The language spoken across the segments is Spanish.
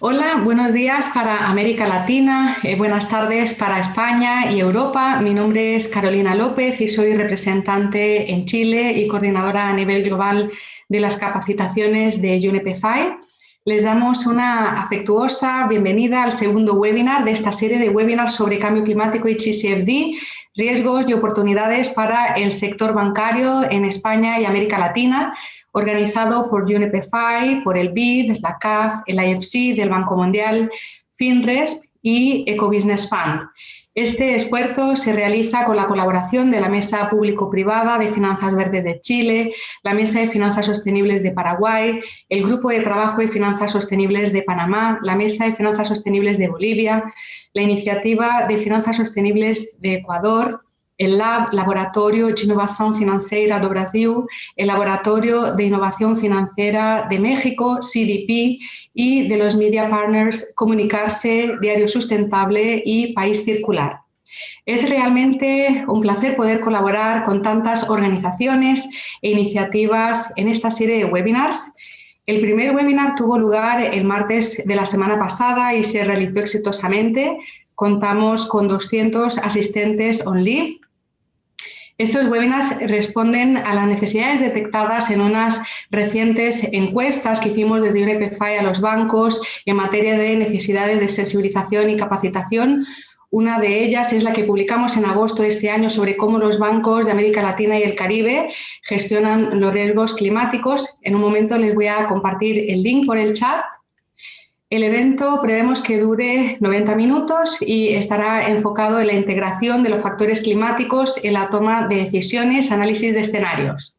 Hola, buenos días para América Latina, buenas tardes para España y Europa. Mi nombre es Carolina López y soy representante en Chile y coordinadora a nivel global de las capacitaciones de UNEP-FI. Les damos una afectuosa bienvenida al segundo webinar de esta serie de webinars sobre cambio climático y TCFD, riesgos y oportunidades para el sector bancario en España y América Latina, organizado por UNEP-FI, por el BID, la CAF, el IFC del Banco Mundial, FinRESP y Ecobusiness Fund. Este esfuerzo se realiza con la colaboración de la Mesa Público-Privada de Finanzas Verdes de Chile, la Mesa de Finanzas Sostenibles de Paraguay, el Grupo de Trabajo de Finanzas Sostenibles de Panamá, la Mesa de Finanzas Sostenibles de Bolivia, la Iniciativa de Finanzas Sostenibles de Ecuador, el Laboratorio de Innovación Financiera do Brasil, el Laboratorio de Innovación Financiera de México, CDP, y de los Media Partners Comunicarse, Diario Sustentable y País Circular. Es realmente un placer poder colaborar con tantas organizaciones e iniciativas en esta serie de webinars. El primer webinar tuvo lugar el martes de la semana pasada y se realizó exitosamente. Contamos con 200 asistentes on-live. Estos webinars responden a las necesidades detectadas en unas recientes encuestas que hicimos desde UNEP-FI a los bancos en materia de necesidades de sensibilización y capacitación. Una de ellas es la que publicamos en agosto de este año sobre cómo los bancos de América Latina y el Caribe gestionan los riesgos climáticos. En un momento les voy a compartir el link por el chat. El evento prevemos que dure 90 minutos y estará enfocado en la integración de los factores climáticos en la toma de decisiones, análisis de escenarios.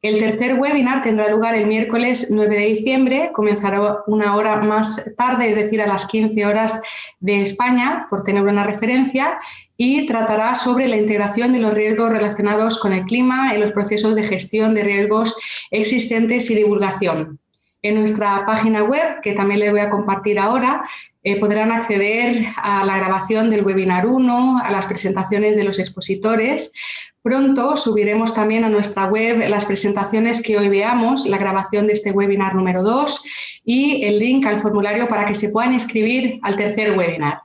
El tercer webinar tendrá lugar el miércoles 9 de diciembre, comenzará una hora más tarde, es decir, a las 15 horas de España, por tener una referencia, y tratará sobre la integración de los riesgos relacionados con el clima en los procesos de gestión de riesgos existentes y divulgación. En nuestra página web, que también les voy a compartir ahora, podrán acceder a la grabación del webinar 1, a las presentaciones de los expositores. Pronto subiremos también a nuestra web las presentaciones que hoy veamos, la grabación de este webinar número 2 y el link al formulario para que se puedan inscribir al tercer webinar.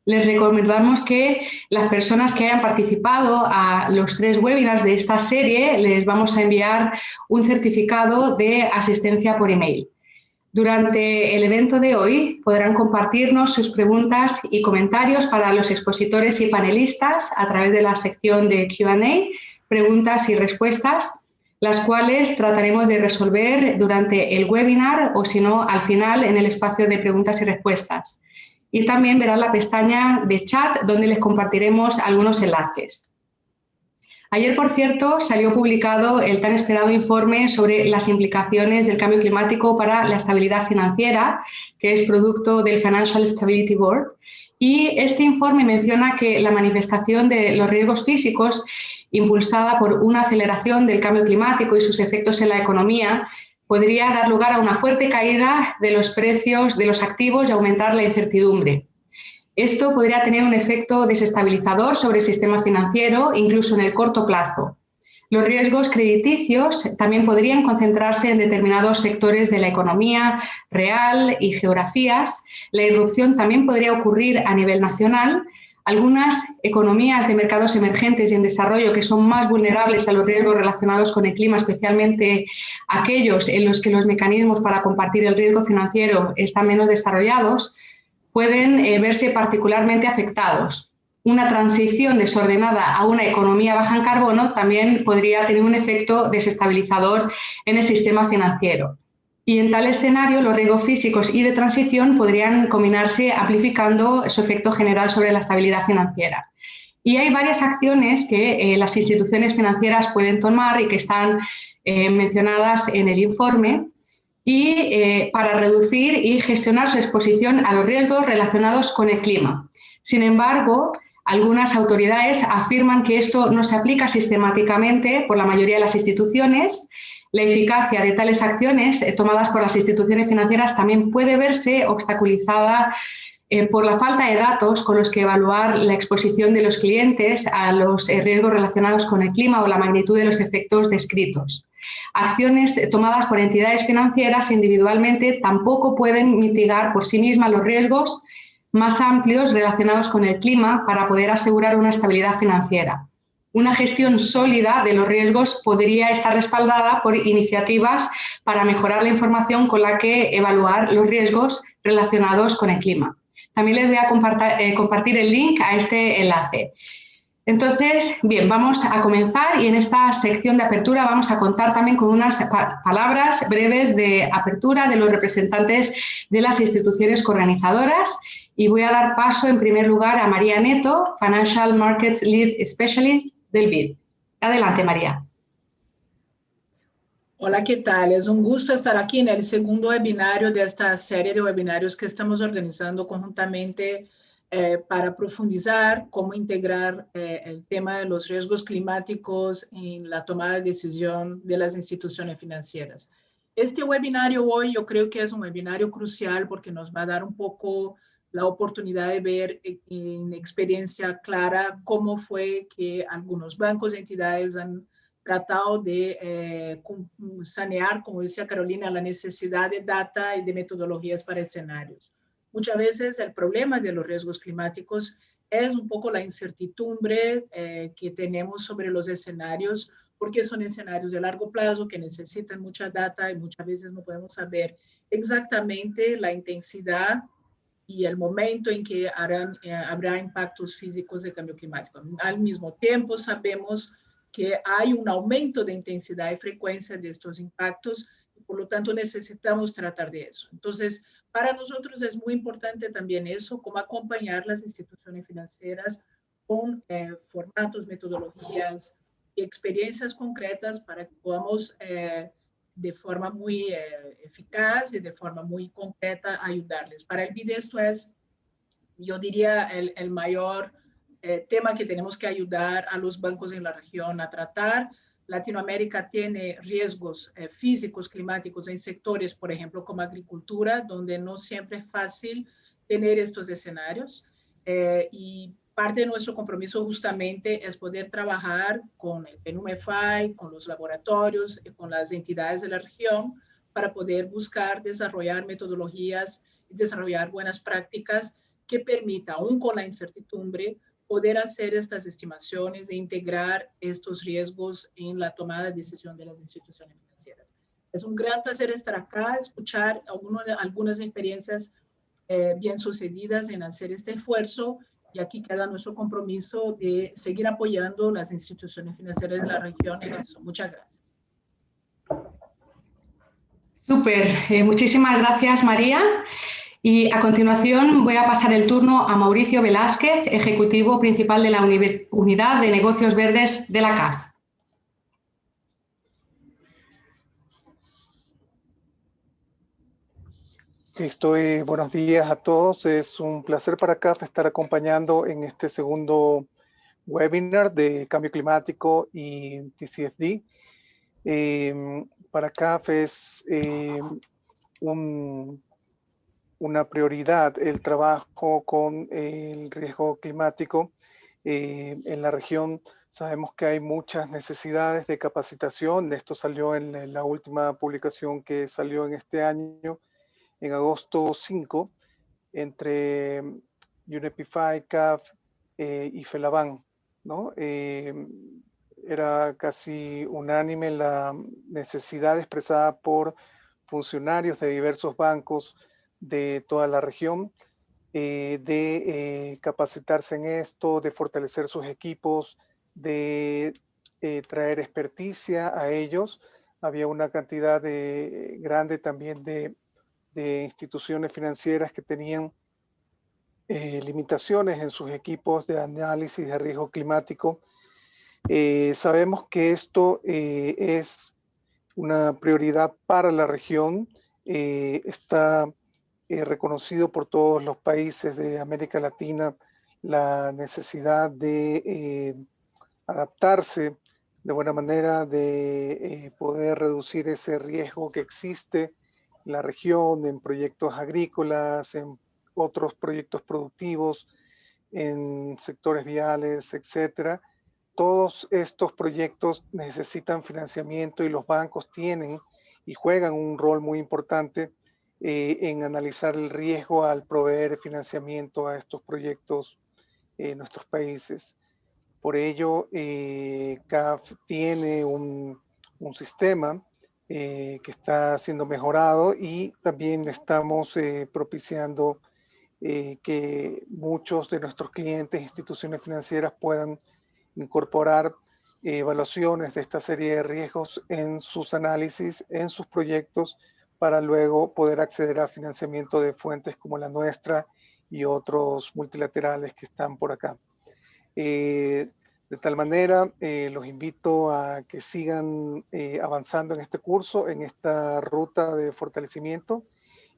Les recomendamos que las personas que hayan participado a los 3 webinars de esta serie les vamos a enviar un certificado de asistencia por email. Durante el evento de hoy podrán compartirnos sus preguntas y comentarios para los expositores y panelistas a través de la sección de Q&A, preguntas y respuestas, las cuales trataremos de resolver durante el webinar o si no al final en el espacio de preguntas y respuestas. Y también verán la pestaña de chat donde les compartiremos algunos enlaces. Ayer, por cierto, salió publicado el tan esperado informe sobre las implicaciones del cambio climático para la estabilidad financiera, que es producto del Financial Stability Board. Y este informe menciona que la manifestación de los riesgos físicos, impulsada por una aceleración del cambio climático y sus efectos en la economía, podría dar lugar a una fuerte caída de los precios de los activos y aumentar la incertidumbre. Esto podría tener un efecto desestabilizador sobre el sistema financiero, incluso en el corto plazo. Los riesgos crediticios también podrían concentrarse en determinados sectores de la economía real y geografías. La irrupción también podría ocurrir a nivel nacional. Algunas economías de mercados emergentes y en desarrollo que son más vulnerables a los riesgos relacionados con el clima, especialmente aquellos en los que los mecanismos para compartir el riesgo financiero están menos desarrollados, pueden verse particularmente afectados. Una transición desordenada a una economía baja en carbono también podría tener un efecto desestabilizador en el sistema financiero. Y en tal escenario, los riesgos físicos y de transición podrían combinarse amplificando su efecto general sobre la estabilidad financiera. Y hay varias acciones que las instituciones financieras pueden tomar y que están mencionadas en el informe y para reducir y gestionar su exposición a los riesgos relacionados con el clima. Sin embargo, algunas autoridades afirman que esto no se aplica sistemáticamente por la mayoría de las instituciones. La eficacia de tales acciones tomadas por las instituciones financieras también puede verse obstaculizada por la falta de datos con los que evaluar la exposición de los clientes a los riesgos relacionados con el clima o la magnitud de los efectos descritos. Acciones tomadas por entidades financieras individualmente tampoco pueden mitigar por sí mismas los riesgos más amplios relacionados con el clima para poder asegurar una estabilidad financiera. Una gestión sólida de los riesgos podría estar respaldada por iniciativas para mejorar la información con la que evaluar los riesgos relacionados con el clima. También les voy a compartir el link a este enlace. Entonces, bien, vamos a comenzar y en esta sección de apertura vamos a contar también con unas palabras breves de apertura de los representantes de las instituciones coorganizadoras y voy a dar paso en primer lugar a María Neto, Financial Markets Lead Specialist del BID. Adelante, María. Hola, ¿qué tal? Es un gusto estar aquí en el segundo webinario de esta serie de webinarios que estamos organizando conjuntamente para profundizar cómo integrar el tema de los riesgos climáticos en la toma de decisión de las instituciones financieras. Este webinario hoy yo creo que es un webinario crucial porque nos va a dar un poco la oportunidad de ver en experiencia clara cómo fue que algunos bancos y entidades han tratado de sanear, como decía Carolina, la necesidad de data y de metodologías para escenarios. Muchas veces el problema de los riesgos climáticos es un poco la incertidumbre que tenemos sobre los escenarios, porque son escenarios de largo plazo que necesitan mucha data y muchas veces no podemos saber exactamente la intensidad y el momento en que habrá impactos físicos de cambio climático. Al mismo tiempo, sabemos que hay un aumento de intensidad y frecuencia de estos impactos y por lo tanto necesitamos tratar de eso. Entonces, para nosotros es muy importante también eso, cómo acompañar las instituciones financieras con formatos, metodologías y experiencias concretas para que podamos de forma muy eficaz y de forma muy concreta ayudarles. Para el BID esto es, yo diría, el mayor tema que tenemos que ayudar a los bancos en la región a tratar. Latinoamérica tiene riesgos físicos, climáticos en sectores, por ejemplo, como agricultura, donde no siempre es fácil tener estos escenarios. Y parte de nuestro compromiso justamente es poder trabajar con el PNUMEFI, con los laboratorios, con las entidades de la región, para poder buscar desarrollar metodologías y desarrollar buenas prácticas que permita, aún con la incertidumbre, poder hacer estas estimaciones e integrar estos riesgos en la tomada de decisión de las instituciones financieras. Es un gran placer estar acá, escuchar algunas experiencias bien sucedidas en hacer este esfuerzo y aquí queda nuestro compromiso de seguir apoyando las instituciones financieras de la región en eso. Muchas gracias. Súper, muchísimas gracias, María. Y a continuación voy a pasar el turno a Mauricio Velázquez, ejecutivo principal de la Unidad de Negocios Verdes de la CAF. Buenos días a todos. Es un placer para CAF estar acompañando en este segundo webinar de cambio climático y TCFD. Para CAF es una prioridad el trabajo con el riesgo climático. En la región sabemos que hay muchas necesidades de capacitación. Esto salió en la última publicación que salió en este año, en agosto 5, entre UNEP-FI, CAF y FELABAN, ¿no? Era casi unánime la necesidad expresada por funcionarios de diversos bancos de toda la región de capacitarse en esto, de fortalecer sus equipos, de traer experticia a ellos. Había una cantidad grande también de instituciones financieras que tenían limitaciones en sus equipos de análisis de riesgo climático. Sabemos que esto es una prioridad para la región. Está reconocido por todos los países de América Latina la necesidad de adaptarse de buena manera, de poder reducir ese riesgo que existe en la región, en proyectos agrícolas, en otros proyectos productivos, en sectores viales, etcétera. todos estos proyectos necesitan financiamiento y los bancos tienen y juegan un rol muy importante en analizar el riesgo al proveer financiamiento a estos proyectos en nuestros países. Por ello, CAF tiene un sistema que está siendo mejorado y también estamos propiciando que muchos de nuestros clientes, instituciones financieras puedan incorporar evaluaciones de esta serie de riesgos en sus análisis, en sus proyectos, para luego poder acceder a financiamiento de fuentes como la nuestra y otros multilaterales que están por acá. De tal manera, los invito a que sigan avanzando en este curso, en esta ruta de fortalecimiento,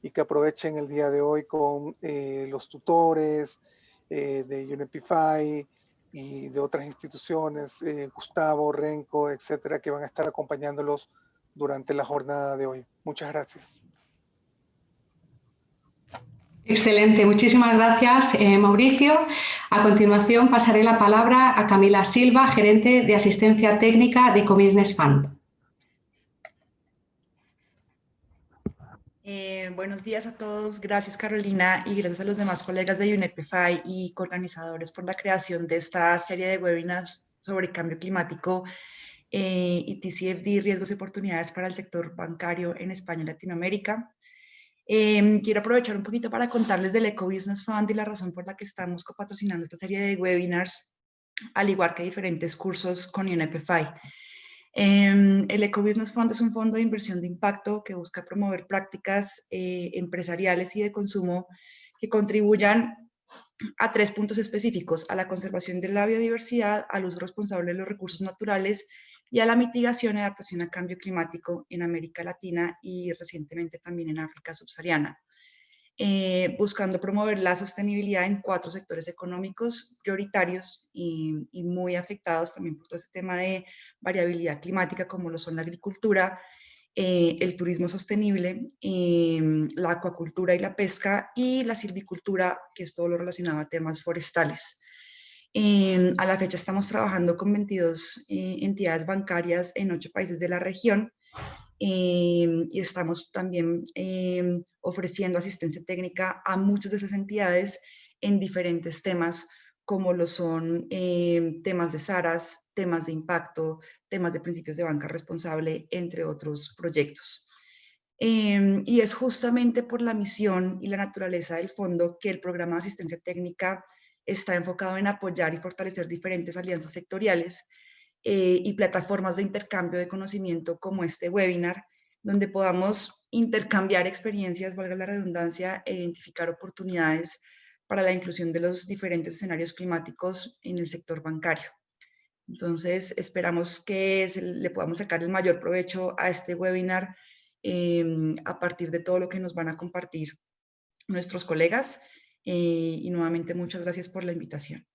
y que aprovechen el día de hoy con los tutores de UNEP-FI y de otras instituciones, Gustavo, Renko, etcétera, que van a estar acompañándolos durante la jornada de hoy. Muchas gracias. Excelente, muchísimas gracias, Mauricio. A continuación pasaré la palabra a Camila Silva, gerente de asistencia técnica de Ecobusiness Fund. Buenos días a todos. Gracias, Carolina, y gracias a los demás colegas de UNEP-FI y coorganizadores por la creación de esta serie de webinars sobre cambio climático y TCFD, riesgos y oportunidades para el sector bancario en España y Latinoamérica. Quiero aprovechar un poquito para contarles del Ecobusiness Fund y la razón por la que estamos copatrocinando esta serie de webinars, al igual que diferentes cursos con UNEP-FI. El Ecobusiness Fund es un fondo de inversión de impacto que busca promover prácticas empresariales y de consumo que contribuyan a 3 puntos específicos: a la conservación de la biodiversidad, al uso responsable de los recursos naturales y a la mitigación y adaptación a cambio climático en América Latina y recientemente también en África subsahariana, buscando promover la sostenibilidad en 4 sectores económicos prioritarios y muy afectados también por todo este tema de variabilidad climática, como lo son la agricultura, el turismo sostenible, la acuacultura y la pesca, y la silvicultura, que es todo lo relacionado a temas forestales. A la fecha estamos trabajando con 22 entidades bancarias en 8 países de la región, y estamos también ofreciendo asistencia técnica a muchas de esas entidades en diferentes temas, como lo son temas de SARAS, temas de impacto, temas de principios de banca responsable, entre otros proyectos. Y es justamente por la misión y la naturaleza del fondo que el programa de asistencia técnica está enfocado en apoyar y fortalecer diferentes alianzas sectoriales y plataformas de intercambio de conocimiento como este webinar, donde podamos intercambiar experiencias, valga la redundancia, e identificar oportunidades para la inclusión de los diferentes escenarios climáticos en el sector bancario. Entonces, esperamos que le podamos sacar el mayor provecho a este webinar a partir de todo lo que nos van a compartir nuestros colegas. Y nuevamente, muchas gracias por la invitación.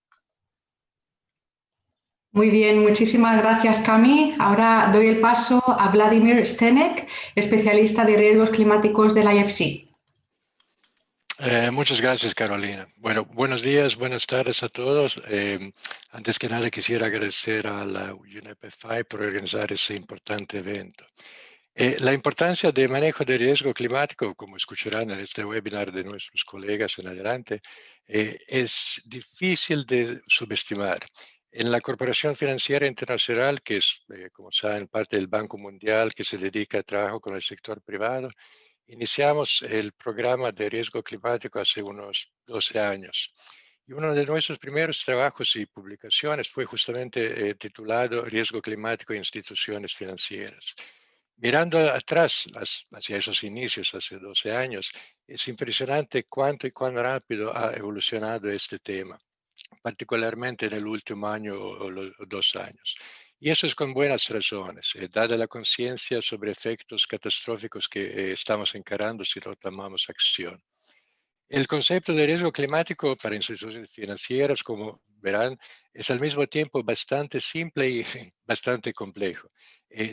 Muy bien, muchísimas gracias, Cami. Ahora doy el paso a Vladimir Stenek, especialista de riesgos climáticos del IFC. Muchas gracias, Carolina. Bueno, buenos días, buenas tardes a todos. Antes que nada, quisiera agradecer a la UNEP-FI por organizar este importante evento. La importancia del manejo de riesgo climático, como escucharán en este webinar de nuestros colegas en adelante, es difícil de subestimar. En la Corporación Financiera Internacional, que es, como saben, parte del Banco Mundial, que se dedica al trabajo con el sector privado, iniciamos el programa de riesgo climático hace unos 12 años. Y uno de nuestros primeros trabajos y publicaciones fue justamente titulado Riesgo climático e instituciones financieras. Mirando atrás, hacia esos inicios, hace 12 años, es impresionante cuánto y cuán rápido ha evolucionado este tema, particularmente en el último año o los 2 años. Y eso es con buenas razones, dada la conciencia sobre efectos catastróficos que estamos encarando si no tomamos acción. El concepto de riesgo climático para instituciones financieras, como verán, es al mismo tiempo bastante simple y bastante complejo.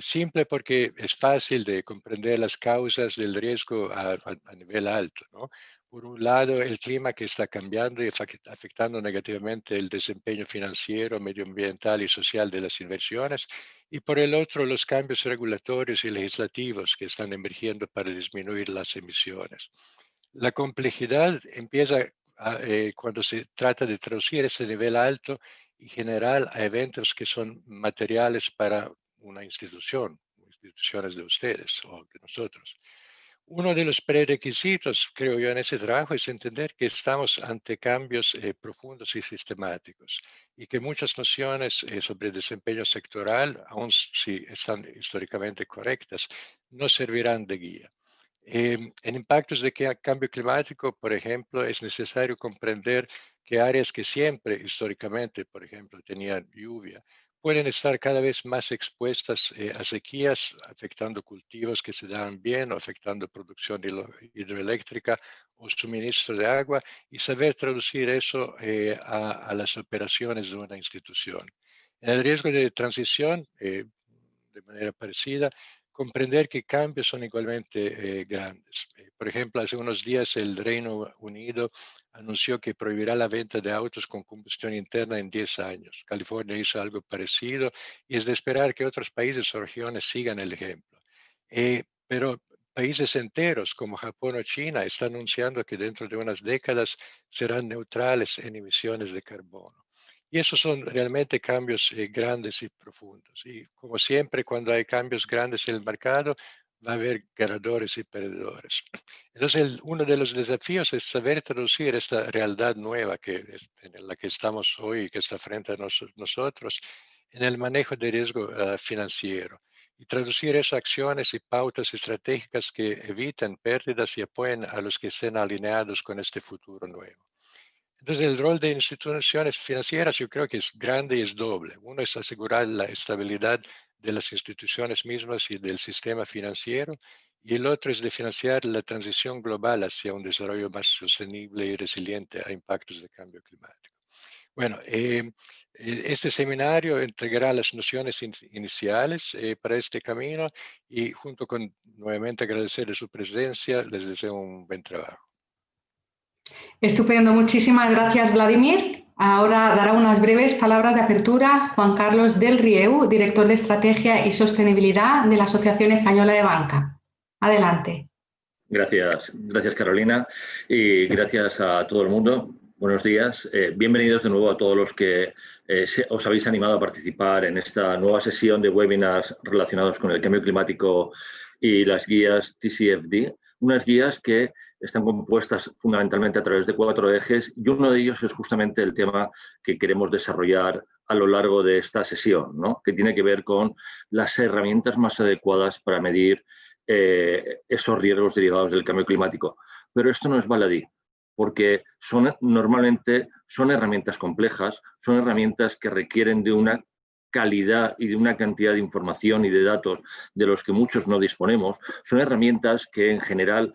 Simple porque es fácil de comprender las causas del riesgo a nivel alto, ¿no? Por un lado, el clima que está cambiando y afectando negativamente el desempeño financiero, medioambiental y social de las inversiones, y por el otro, los cambios regulatorios y legislativos que están emergiendo para disminuir las emisiones. La complejidad empieza cuando se trata de traducir ese nivel alto y general a eventos que son materiales para una institución, instituciones de ustedes o de nosotros. Uno de los prerequisitos, creo yo, en ese trabajo es entender que estamos ante cambios profundos y sistemáticos y que muchas nociones sobre desempeño sectoral, aun si están históricamente correctas, no servirán de guía. En impactos de cambio climático, por ejemplo, es necesario comprender que áreas que siempre históricamente, por ejemplo, tenían lluvia, pueden estar cada vez más expuestas a sequías, afectando cultivos que se dan bien o afectando producción hidroeléctrica o suministro de agua, y saber traducir eso a las operaciones de una institución. En el riesgo de transición, de manera parecida, comprender que cambios son igualmente grandes. Por ejemplo, hace unos días el Reino Unido anunció que prohibirá la venta de autos con combustión interna en 10 años. California hizo algo parecido y es de esperar que otros países o regiones sigan el ejemplo. Pero países enteros como Japón o China están anunciando que dentro de unas décadas serán neutrales en emisiones de carbono. Y esos son realmente cambios grandes y profundos. Y como siempre, cuando hay cambios grandes en el mercado, va a haber ganadores y perdedores. Entonces, uno de los desafíos es saber traducir esta realidad nueva en la que estamos hoy y que está frente a nosotros en el manejo de riesgo financiero y traducir esas acciones y pautas estratégicas que eviten pérdidas y apoyen a los que estén alineados con este futuro nuevo. Entonces, el rol de instituciones financieras yo creo que es grande y es doble. Uno es asegurar la estabilidad de las instituciones mismas y del sistema financiero, y el otro es de financiar la transición global hacia un desarrollo más sostenible y resiliente a impactos de cambio climático. Bueno, este seminario entregará las nociones iniciales para este camino y junto con nuevamente agradecerles su presencia, les deseo un buen trabajo. Estupendo, muchísimas gracias, Vladimir. Ahora dará unas breves palabras de apertura Juan Carlos del Rieu, director de Estrategia y Sostenibilidad de la Asociación Española de Banca. Adelante. Gracias Carolina, y gracias a todo el mundo. Buenos días. Bienvenidos de nuevo a todos los que os habéis animado a participar en esta nueva sesión de webinars relacionados con el cambio climático y las guías TCFD. Unas guías que están compuestas fundamentalmente a través de 4 ejes, y uno de ellos es justamente el tema que queremos desarrollar a lo largo de esta sesión, ¿no? Que tiene que ver con las herramientas más adecuadas para medir esos riesgos derivados del cambio climático. Pero esto no es baladí, porque normalmente son herramientas complejas, son herramientas que requieren de una calidad y de una cantidad de información y de datos de los que muchos no disponemos. Son herramientas que en general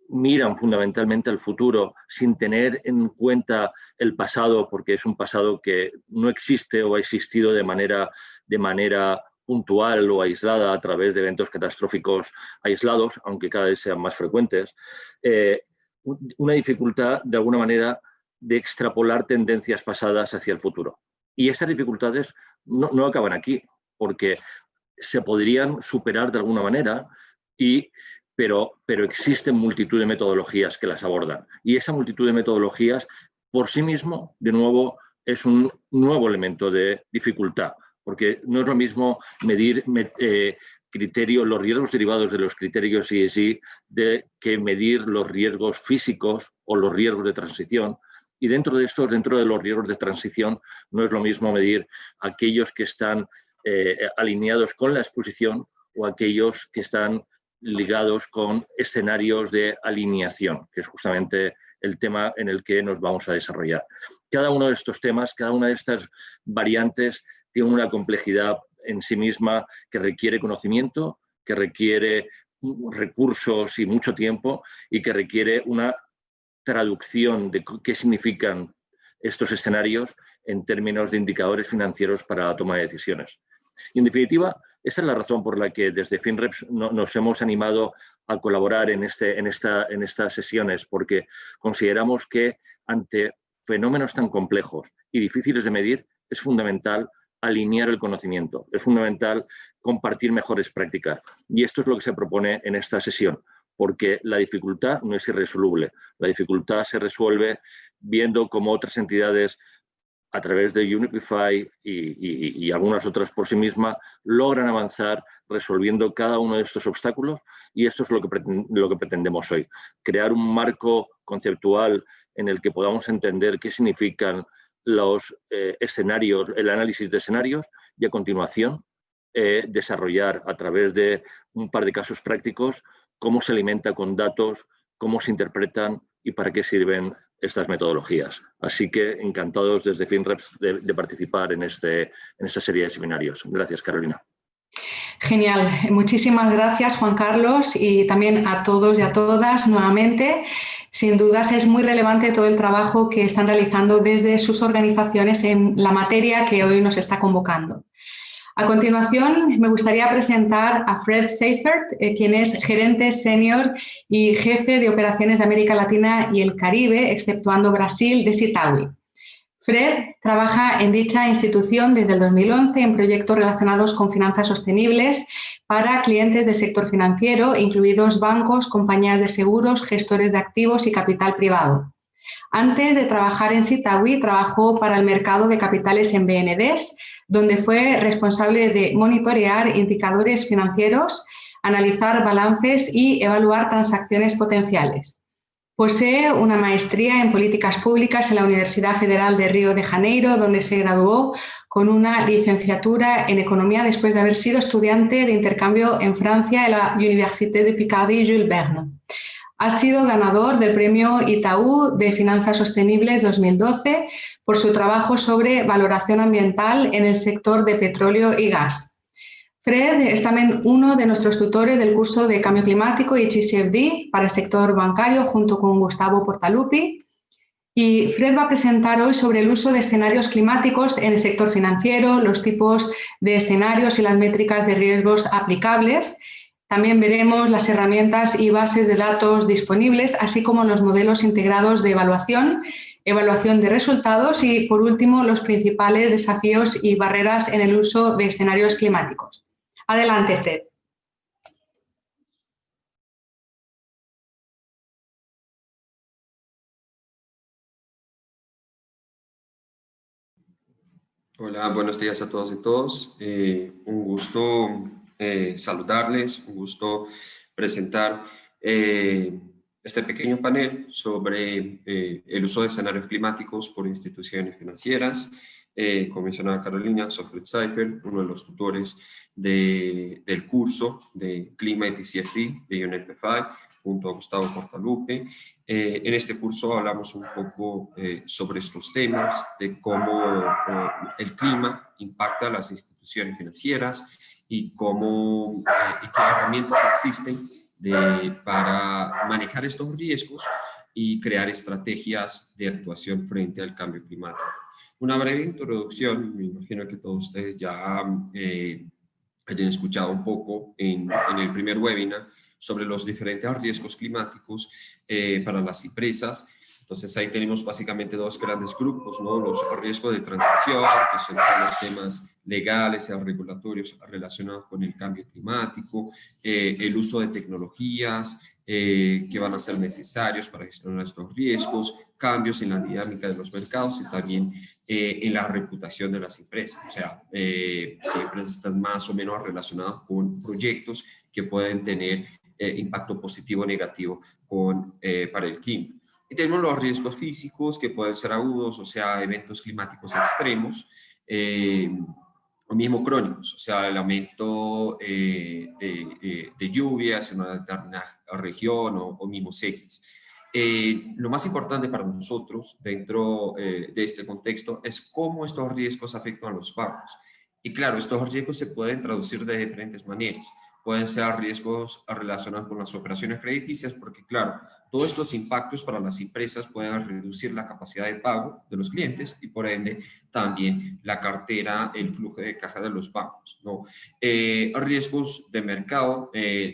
miran fundamentalmente al futuro sin tener en cuenta el pasado, porque es un pasado que no existe o ha existido de manera puntual o aislada a través de eventos catastróficos aislados, aunque cada vez sean más frecuentes. Una dificultad, de alguna manera, de extrapolar tendencias pasadas hacia el futuro. Y estas dificultades no acaban aquí, porque se podrían superar de alguna manera, pero existen multitud de metodologías que las abordan. Y esa multitud de metodologías, por sí mismo, de nuevo, es un nuevo elemento de dificultad, porque no es lo mismo medir los riesgos derivados de los criterios ESG que medir los riesgos físicos o los riesgos de transición. Y dentro de los riesgos de transición, no es lo mismo medir aquellos que están alineados con la exposición o aquellos que están ligados con escenarios de alineación, que es justamente el tema en el que nos vamos a desarrollar. Cada uno de estos temas, cada una de estas variantes tiene una complejidad en sí misma que requiere conocimiento, que requiere recursos y mucho tiempo, y que requiere una traducción de qué significan estos escenarios en términos de indicadores financieros para la toma de decisiones. Y en definitiva, esa es la razón por la que desde FinReps nos hemos animado a colaborar en estas sesiones, porque consideramos que ante fenómenos tan complejos y difíciles de medir es fundamental alinear el conocimiento, es fundamental compartir mejores prácticas. Y esto es lo que se propone en esta sesión, porque la dificultad no es irresoluble. La dificultad se resuelve viendo cómo otras entidades, a través de UNEPIFI y algunas otras por sí mismas, logran avanzar resolviendo cada uno de estos obstáculos, y esto es lo que pretendemos hoy. Crear un marco conceptual en el que podamos entender qué significan los escenarios, el análisis de escenarios, y a continuación desarrollar a través de un par de casos prácticos cómo se alimenta con datos, cómo se interpretan y para qué sirven estas metodologías. Así que encantados desde FinReps de participar en esta serie de seminarios. Gracias, Carolina. Genial. Muchísimas gracias, Juan Carlos, y también a todos y a todas nuevamente. Sin dudas es muy relevante todo el trabajo que están realizando desde sus organizaciones en la materia que hoy nos está convocando. A continuación, me gustaría presentar a Fred Seifert, quien es gerente senior y jefe de operaciones de América Latina y el Caribe, exceptuando Brasil, de Sitawi. Fred trabaja en dicha institución desde el 2011 en proyectos relacionados con finanzas sostenibles para clientes del sector financiero, incluidos bancos, compañías de seguros, gestores de activos y capital privado. Antes de trabajar en Sitawi, trabajó para el mercado de capitales en BNDES, donde fue responsable de monitorear indicadores financieros, analizar balances y evaluar transacciones potenciales. Posee una maestría en políticas públicas en la Universidad Federal de Río de Janeiro, donde se graduó con una licenciatura en economía después de haber sido estudiante de intercambio en Francia en la Université de Picardie Jules Verne. Ha sido ganador del Premio Itaú de Finanzas Sostenibles 2012 por su trabajo sobre valoración ambiental en el sector de petróleo y gas. Fred es también uno de nuestros tutores del curso de Cambio Climático y TCFD para el sector bancario junto con Gustavo Portaluppi. Y Fred va a presentar hoy sobre el uso de escenarios climáticos en el sector financiero, los tipos de escenarios y las métricas de riesgos aplicables. También veremos las herramientas y bases de datos disponibles, así como los modelos integrados de evaluación, evaluación de resultados y, por último, los principales desafíos y barreras en el uso de escenarios climáticos. Adelante, Fred. Hola, buenos días a todos y todas. Un gusto saludarles, un gusto presentar este pequeño panel sobre el uso de escenarios climáticos por instituciones financieras. Como mencionaba Carolina, soy Fred Seifert, uno de los tutores del curso de Clima y TCFD de UNEP-FI, junto a Gustavo Portaluppi. En este curso hablamos un poco sobre estos temas, de cómo el clima impacta a las instituciones financieras y cómo y qué herramientas existen para manejar estos riesgos y crear estrategias de actuación frente al cambio climático. Una breve introducción, me imagino que todos ustedes ya hayan escuchado un poco en el primer webinar sobre los diferentes riesgos climáticos para las empresas. Entonces ahí tenemos básicamente dos grandes grupos, ¿no? Los riesgos de transición, que son los temas legales y regulatorios relacionados con el cambio climático, el uso de tecnologías que van a ser necesarios para gestionar estos riesgos, cambios en la dinámica de los mercados y también en la reputación de las empresas. O sea, si empresas están más o menos relacionadas con proyectos que pueden tener impacto positivo o negativo para el clima. Y tenemos los riesgos físicos que pueden ser agudos, o sea, eventos climáticos extremos, o mismo crónicos, o sea, el aumento de lluvias en una determinada región o mismo sequías. Lo más importante para nosotros dentro de este contexto es cómo estos riesgos afectan a los bancos. Y claro, estos riesgos se pueden traducir de diferentes maneras. pueden ser riesgos relacionados con las operaciones crediticias, porque claro, todos estos impactos para las empresas pueden reducir la capacidad de pago de los clientes y por ende también la cartera, el flujo de caja de los bancos, ¿no? Riesgos de mercado,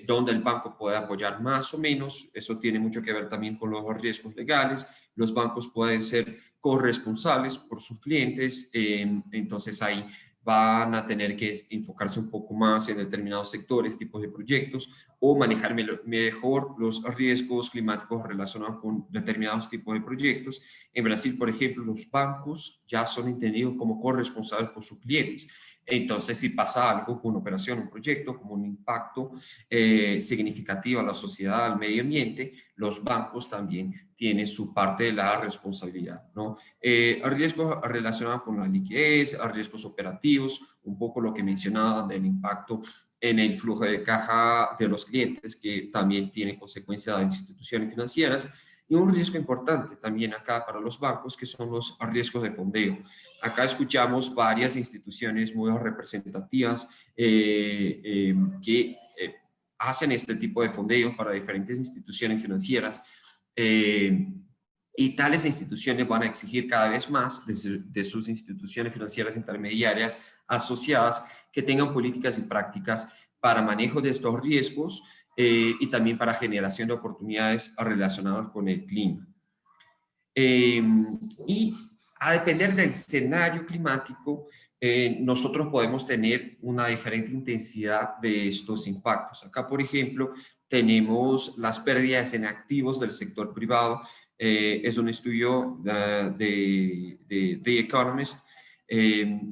donde el banco puede apoyar más o menos, eso tiene mucho que ver también con los riesgos legales. Los bancos pueden ser corresponsables por sus clientes, entonces ahí van a tener que enfocarse un poco más en determinados sectores, tipos de proyectos, o manejar mejor los riesgos climáticos relacionados con determinados tipos de proyectos. En Brasil, por ejemplo, los bancos ya son entendidos como corresponsables por sus clientes. Entonces, si pasa algo con una operación, un proyecto, como un impacto significativo a la sociedad, al medio ambiente, los bancos también tienen su parte de la responsabilidad, ¿no? Riesgos relacionados con la liquidez, riesgos operativos, un poco lo que mencionaba del impacto en el flujo de caja de los clientes, que también tiene consecuencias en instituciones financieras, y un riesgo importante también acá para los bancos, que son los riesgos de fondeo. Acá escuchamos varias instituciones muy representativas que hacen este tipo de fondeos para diferentes instituciones financieras, y tales instituciones van a exigir cada vez más de sus instituciones financieras intermediarias asociadas que tengan políticas y prácticas para manejo de estos riesgos y también para generación de oportunidades relacionadas con el clima. Y a depender del escenario climático, nosotros podemos tener una diferente intensidad de estos impactos. Acá, por ejemplo, tenemos las pérdidas en activos del sector privado. Es un estudio de The Economist,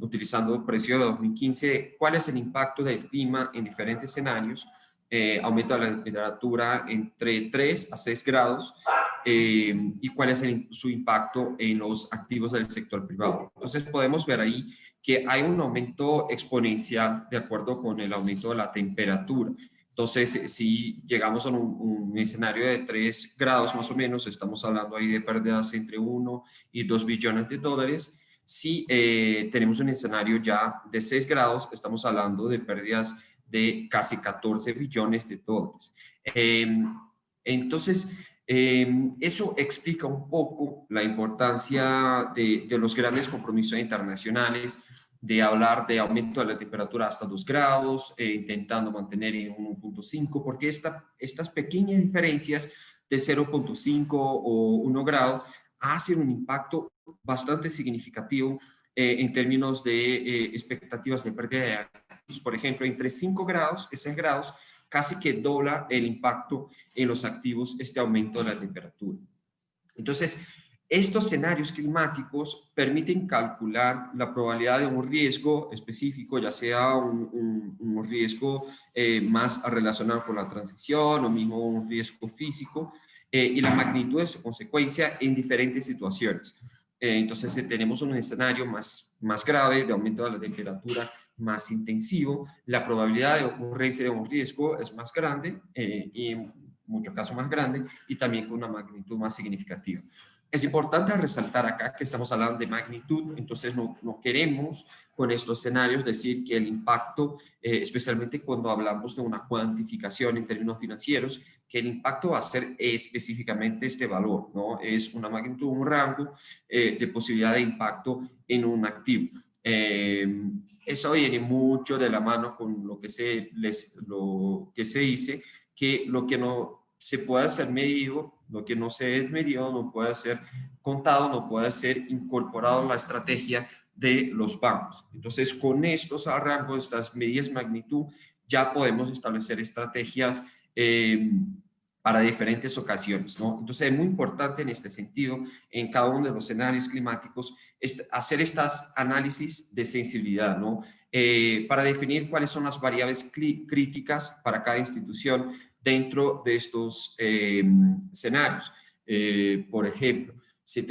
utilizando el precio de 2015. ¿Cuál es el impacto del clima en diferentes escenarios? Aumento de la temperatura entre 3 a 6 grados. Y cuál es su impacto en los activos del sector privado. Entonces podemos ver ahí que hay un aumento exponencial de acuerdo con el aumento de la temperatura. Entonces, si llegamos a un escenario de 3 grados más o menos, estamos hablando ahí de pérdidas entre 1 y 2 billones de dólares. Si tenemos un escenario ya de 6 grados, estamos hablando de pérdidas de casi 14 billones de dólares. Entonces, eso explica un poco la importancia de los grandes compromisos internacionales, de hablar de aumento de la temperatura hasta 2 grados, intentando mantener en 1.5, porque estas pequeñas diferencias de 0.5 o 1 grado hacen un impacto bastante significativo en términos de expectativas de pérdida de activos. Por ejemplo, entre 5 grados y 6 grados, casi que dobla el impacto en los activos este aumento de la temperatura. Entonces, estos escenarios climáticos permiten calcular la probabilidad de un riesgo específico, ya sea un riesgo más relacionado con la transición o mismo un riesgo físico, y la magnitud de su consecuencia en diferentes situaciones. Entonces, tenemos un escenario más grave de aumento de la temperatura, más intensivo, la probabilidad de ocurrencia de un riesgo es más grande y en muchos casos más grande, y también con una magnitud más significativa. Es importante resaltar acá que estamos hablando de magnitud, entonces no queremos con estos escenarios decir que el impacto, especialmente cuando hablamos de una cuantificación en términos financieros, que el impacto va a ser específicamente este valor, ¿no? Es una magnitud, un rango de posibilidad de impacto en un activo. Eso viene mucho de la mano con lo que se dice, que lo que no se puede ser medido, lo que no se es medido, no puede ser contado, no puede ser incorporado en la estrategia de los bancos. Entonces, con estos rangos, estas medidas de magnitud, ya podemos establecer estrategias para diferentes ocasiones, ¿no? Entonces, es muy importante en este sentido, en cada uno de los escenarios climáticos, hacer estas análisis de sensibilidad, ¿no? Para definir cuáles son las variables críticas para cada institución dentro de estos escenarios. Por ejemplo, si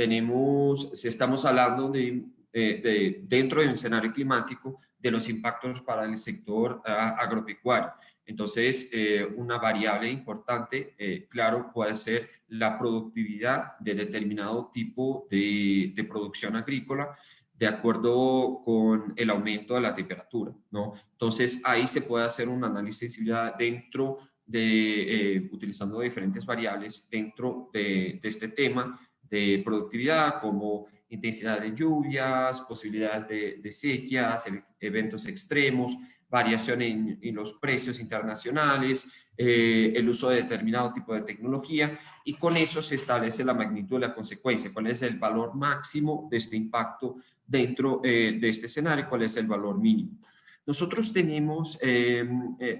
estamos hablando dentro de un escenario climático, de los impactos para el sector agropecuario. Entonces, una variable importante, claro, puede ser la productividad de determinado tipo de producción agrícola, de acuerdo con el aumento de la temperatura, ¿no? Entonces, ahí se puede hacer un análisis ya dentro de, utilizando diferentes variables dentro de este tema de productividad, como intensidad de lluvias, posibilidades de sequías, eventos extremos, variación en los precios internacionales, el uso de determinado tipo de tecnología, y con eso se establece la magnitud de la consecuencia, cuál es el valor máximo de este impacto dentro de este escenario, cuál es el valor mínimo. Nosotros tenemos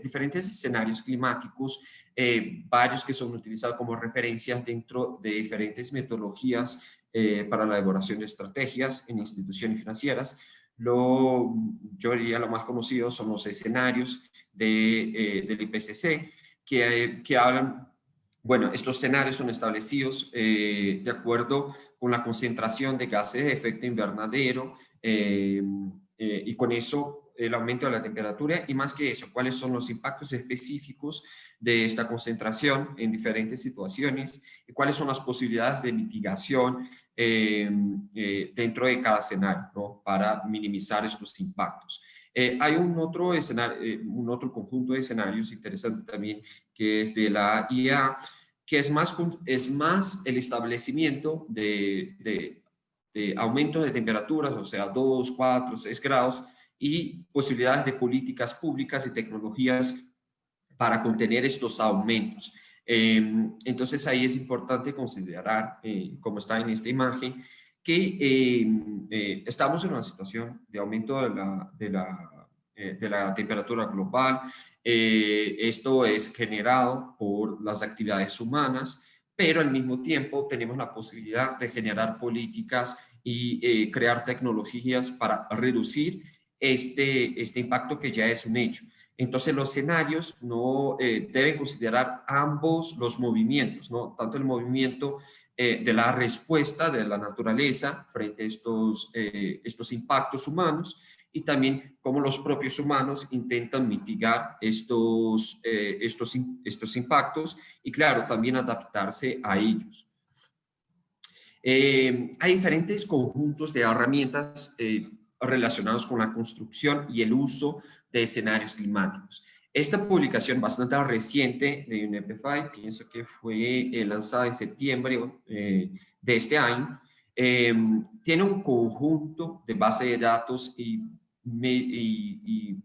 diferentes escenarios climáticos, varios que son utilizados como referencias dentro de diferentes metodologías para la elaboración de estrategias en instituciones financieras. Yo diría lo más conocido son los escenarios del IPCC, que hablan, bueno, estos escenarios son establecidos de acuerdo con la concentración de gases de efecto invernadero y con eso el aumento de la temperatura, y más que eso, cuáles son los impactos específicos de esta concentración en diferentes situaciones y cuáles son las posibilidades de mitigación dentro de cada escenario, ¿no? Para minimizar estos impactos. Hay un otro escenario, un otro conjunto de escenarios interesante también, que es de la IEA, que es más el establecimiento de aumento de temperaturas, o sea, 2, 4, 6 grados, y posibilidades de políticas públicas y tecnologías para contener estos aumentos. Entonces ahí es importante considerar, como está en esta imagen, que estamos en una situación de aumento de la temperatura global. Esto es generado por las actividades humanas, pero al mismo tiempo tenemos la posibilidad de generar políticas y crear tecnologías para reducir este impacto que ya es un hecho. Entonces los escenarios no deben considerar ambos los movimientos, ¿no? Tanto el movimiento de la respuesta de la naturaleza frente a estos impactos humanos, y también cómo los propios humanos intentan mitigar estos impactos y, claro, también adaptarse a ellos. Hay diferentes conjuntos de herramientas relacionados con la construcción y el uso de escenarios climáticos. Esta publicación bastante reciente de UNEP-FI, pienso que fue lanzada en septiembre de este año, tiene un conjunto de base de datos y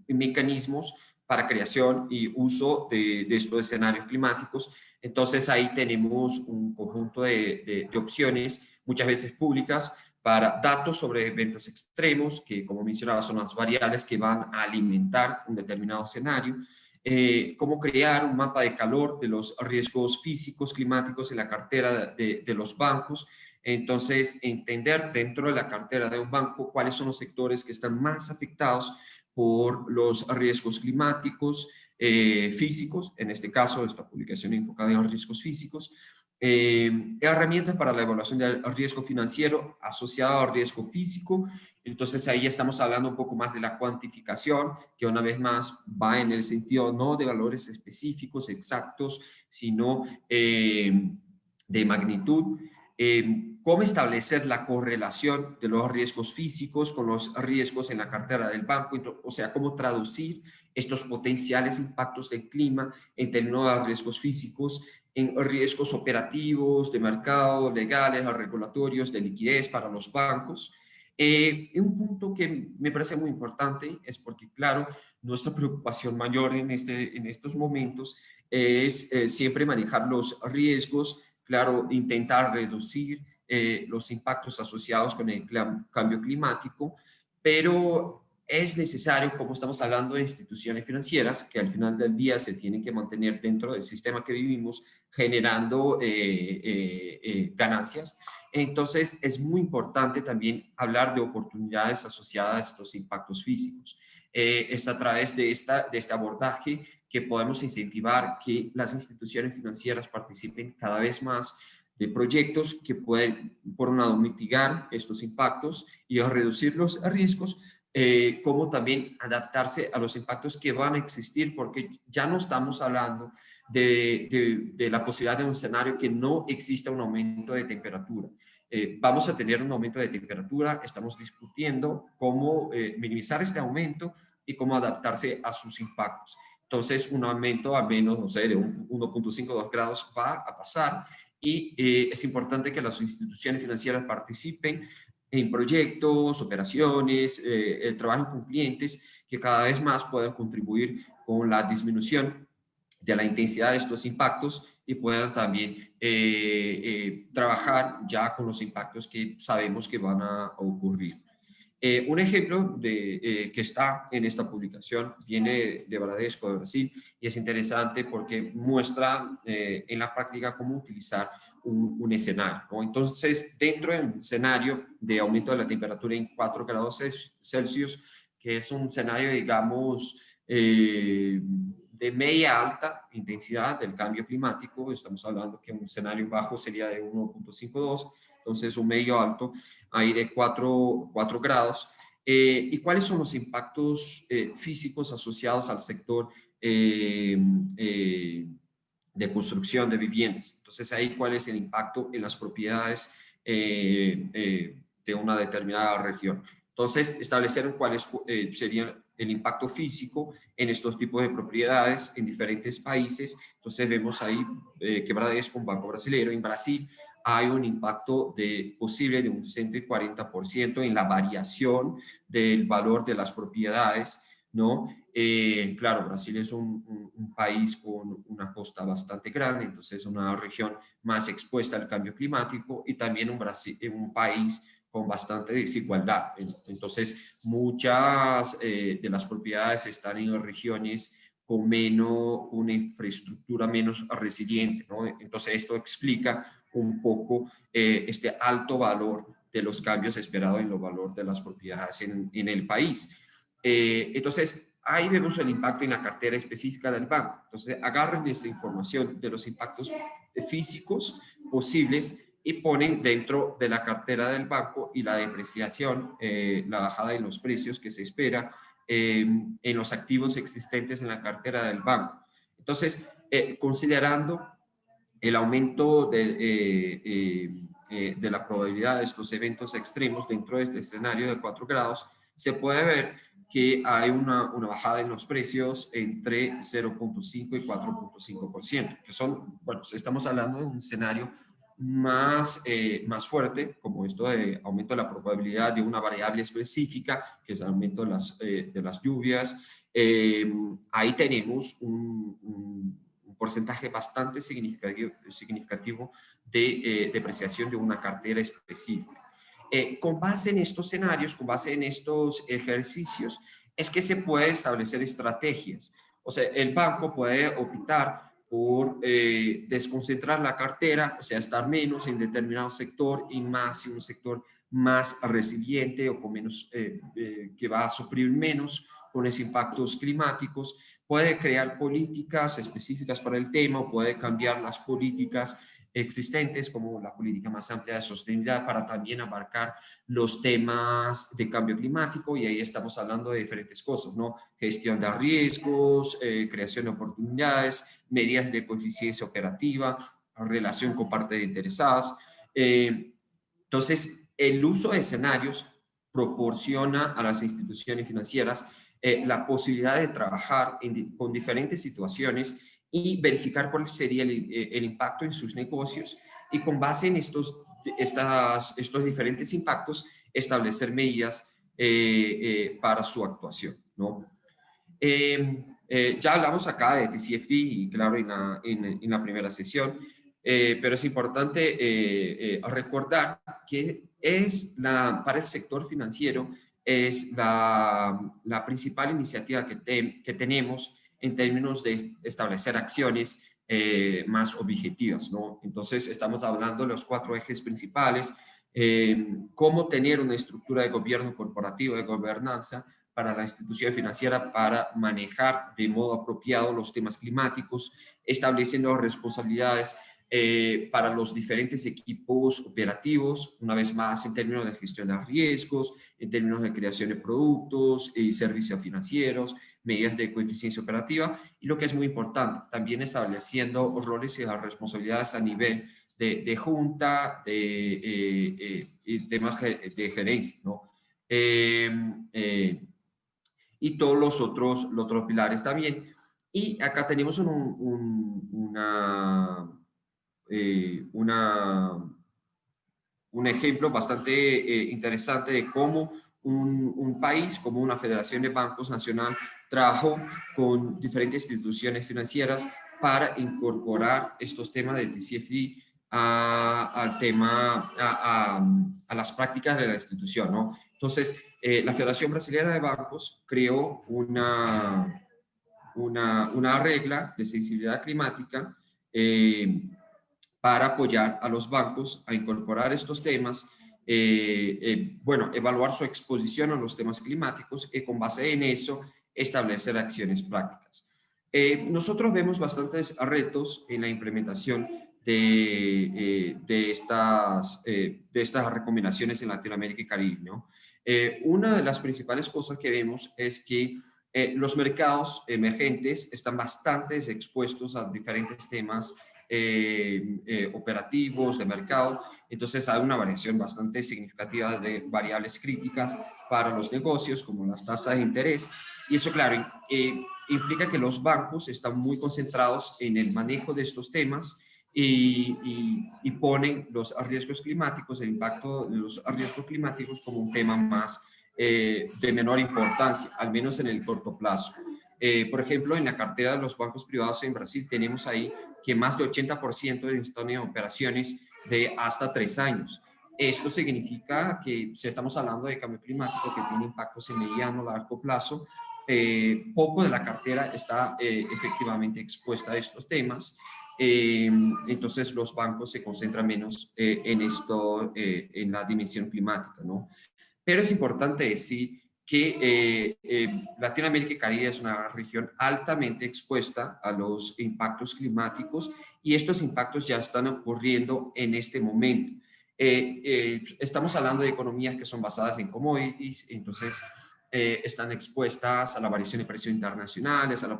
mecanismos para creación y uso de estos escenarios climáticos. Entonces ahí tenemos un conjunto de opciones, muchas veces públicas, para datos sobre eventos extremos, que como mencionaba son las variables que van a alimentar un determinado escenario, cómo crear un mapa de calor de los riesgos físicos climáticos en la cartera de los bancos. Entonces, entender dentro de la cartera de un banco cuáles son los sectores que están más afectados por los riesgos climáticos físicos, en este caso esta publicación enfocada en los riesgos físicos, herramientas para la evaluación del riesgo financiero asociado al riesgo físico. Entonces ahí estamos hablando un poco más de la cuantificación, que una vez más va en el sentido no de valores específicos, exactos, sino de magnitud. Cómo establecer la correlación de los riesgos físicos con los riesgos en la cartera del banco, o sea, cómo traducir estos potenciales impactos del clima en términos de riesgos físicos en riesgos operativos, de mercado, legales o regulatorios, de liquidez para los bancos. Un punto que me parece muy importante es porque, claro, nuestra preocupación mayor en estos momentos es siempre manejar los riesgos, claro, intentar reducir los impactos asociados con el cambio climático, pero es necesario, como estamos hablando de instituciones financieras, que al final del día se tienen que mantener dentro del sistema que vivimos, generando ganancias. Entonces, es muy importante también hablar de oportunidades asociadas a estos impactos físicos. Es a través de este abordaje que podemos incentivar que las instituciones financieras participen cada vez más de proyectos que pueden, por un lado, mitigar estos impactos y reducir los riesgos, cómo también adaptarse a los impactos que van a existir, porque ya no estamos hablando de la posibilidad de un escenario que no exista un aumento de temperatura. Vamos a tener un aumento de temperatura, estamos discutiendo cómo minimizar este aumento y cómo adaptarse a sus impactos. Entonces, un aumento a menos, no sé, de 1.5 o 2 grados va a pasar, y es importante que las instituciones financieras participen en proyectos, operaciones, el trabajo con clientes que cada vez más puedan contribuir con la disminución de la intensidad de estos impactos y puedan también trabajar ya con los impactos que sabemos que van a ocurrir. Un ejemplo que está en esta publicación viene de Bradesco de Brasil, y es interesante porque muestra en la práctica cómo utilizar un escenario, ¿no? Entonces, dentro de un escenario de aumento de la temperatura en 4 grados Celsius, que es un escenario, digamos, de media alta intensidad del cambio climático, estamos hablando que un escenario bajo sería de 1.52, entonces un medio alto ahí de 4 grados. ¿Y cuáles son los impactos físicos asociados al sector de construcción de viviendas? Entonces ahí, ¿cuál es el impacto en las propiedades de una determinada región? Entonces, establecer cuáles serían el impacto físico en estos tipos de propiedades en diferentes países. Entonces vemos ahí que Bradesco, un banco brasileño, en Brasil hay un impacto posible de un 140% en la variación del valor de las propiedades, ¿no? Claro, Brasil es un país con una costa bastante grande, entonces es una región más expuesta al cambio climático, y también un país con bastante desigualdad. Entonces, muchas de las propiedades están en regiones con una infraestructura menos resiliente, ¿no? Entonces, esto explica un poco este alto valor de los cambios esperados en el valor de las propiedades en el país. Entonces, ahí vemos el impacto en la cartera específica del banco. Entonces, agarren esta información de los impactos físicos posibles y ponen dentro de la cartera del banco, y la depreciación, la bajada en los precios que se espera en los activos existentes en la cartera del banco. Entonces, considerando el aumento de la probabilidad de estos eventos extremos dentro de este escenario de 4 grados, se puede ver que hay una bajada en los precios entre 0.5 y 4.5%, que son, bueno, estamos hablando de un escenario más fuerte, como esto de aumento de la probabilidad de una variable específica, que es el aumento de las lluvias. Ahí tenemos un porcentaje bastante significativo de depreciación de una cartera específica. Con base en estos escenarios, con base en estos ejercicios, es que se puede establecer estrategias. O sea, el banco puede optar por desconcentrar la cartera, o sea, estar menos en determinado sector y más en un sector más resiliente o con menos, que va a sufrir menos con esos impactos climáticos. Puede crear políticas específicas para el tema, o puede cambiar las políticas existentes, como la política más amplia de sostenibilidad, para también abarcar los temas de cambio climático, y ahí estamos hablando de diferentes cosas, ¿no? Gestión de riesgos, creación de oportunidades, medidas de eficiencia operativa, relación con partes interesadas. Entonces, el uso de escenarios proporciona a las instituciones financieras la posibilidad de trabajar con diferentes situaciones y verificar cuál sería el impacto en sus negocios, y con base en estos diferentes impactos establecer medidas para su actuación, ¿no? Ya hablamos acá de TCFD, y claro, en la primera sesión, pero es importante recordar que para el sector financiero es la principal iniciativa que tenemos en términos de establecer acciones más objetivas, ¿no? Entonces, estamos hablando de los 4 ejes principales: cómo tener una estructura de gobierno corporativo, de gobernanza para la institución financiera para manejar de modo apropiado los temas climáticos, estableciendo responsabilidades para los diferentes equipos operativos, una vez más en términos de gestión de riesgos, en términos de creación de productos y servicios financieros, medidas de coeficiencia operativa y lo que es muy importante, también estableciendo roles y responsabilidades a nivel de junta, y temas de gerencia, ¿no? Y todos los otros pilares también. Y acá tenemos un ejemplo bastante interesante de cómo un país, como una federación de bancos nacional, trabajó con diferentes instituciones financieras para incorporar estos temas de TCFD a las prácticas de la institución, ¿no? Entonces, la Federación Brasileña de Bancos creó una regla de sensibilidad climática para apoyar a los bancos a incorporar estos temas, bueno, evaluar su exposición a los temas climáticos y con base en eso establecer acciones prácticas. Nosotros vemos bastantes retos en la implementación de estas recomendaciones en Latinoamérica y Caribe, ¿no? Una de las principales cosas que vemos es que los mercados emergentes están bastante expuestos a diferentes temas operativos de mercado, entonces hay una variación bastante significativa de variables críticas para los negocios como las tasas de interés, y eso claro implica que los bancos están muy concentrados en el manejo de estos temas y ponen los riesgos climáticos, el impacto de los riesgos climáticos como un tema más de menor importancia, al menos en el corto plazo. Por ejemplo, en la cartera de los bancos privados en Brasil tenemos ahí que más de 80% de están en operaciones de hasta 3 años. Esto significa que si estamos hablando de cambio climático que tiene impactos en mediano, largo plazo, poco de la cartera está efectivamente expuesta a estos temas. Entonces los bancos se concentran menos en esto, en la dimensión climática, ¿no? Pero es importante decir que Latinoamérica y Caribe es una región altamente expuesta a los impactos climáticos y estos impactos ya están ocurriendo en este momento. Estamos hablando de economías que son basadas en commodities, entonces están expuestas a la variación de precios internacionales, a la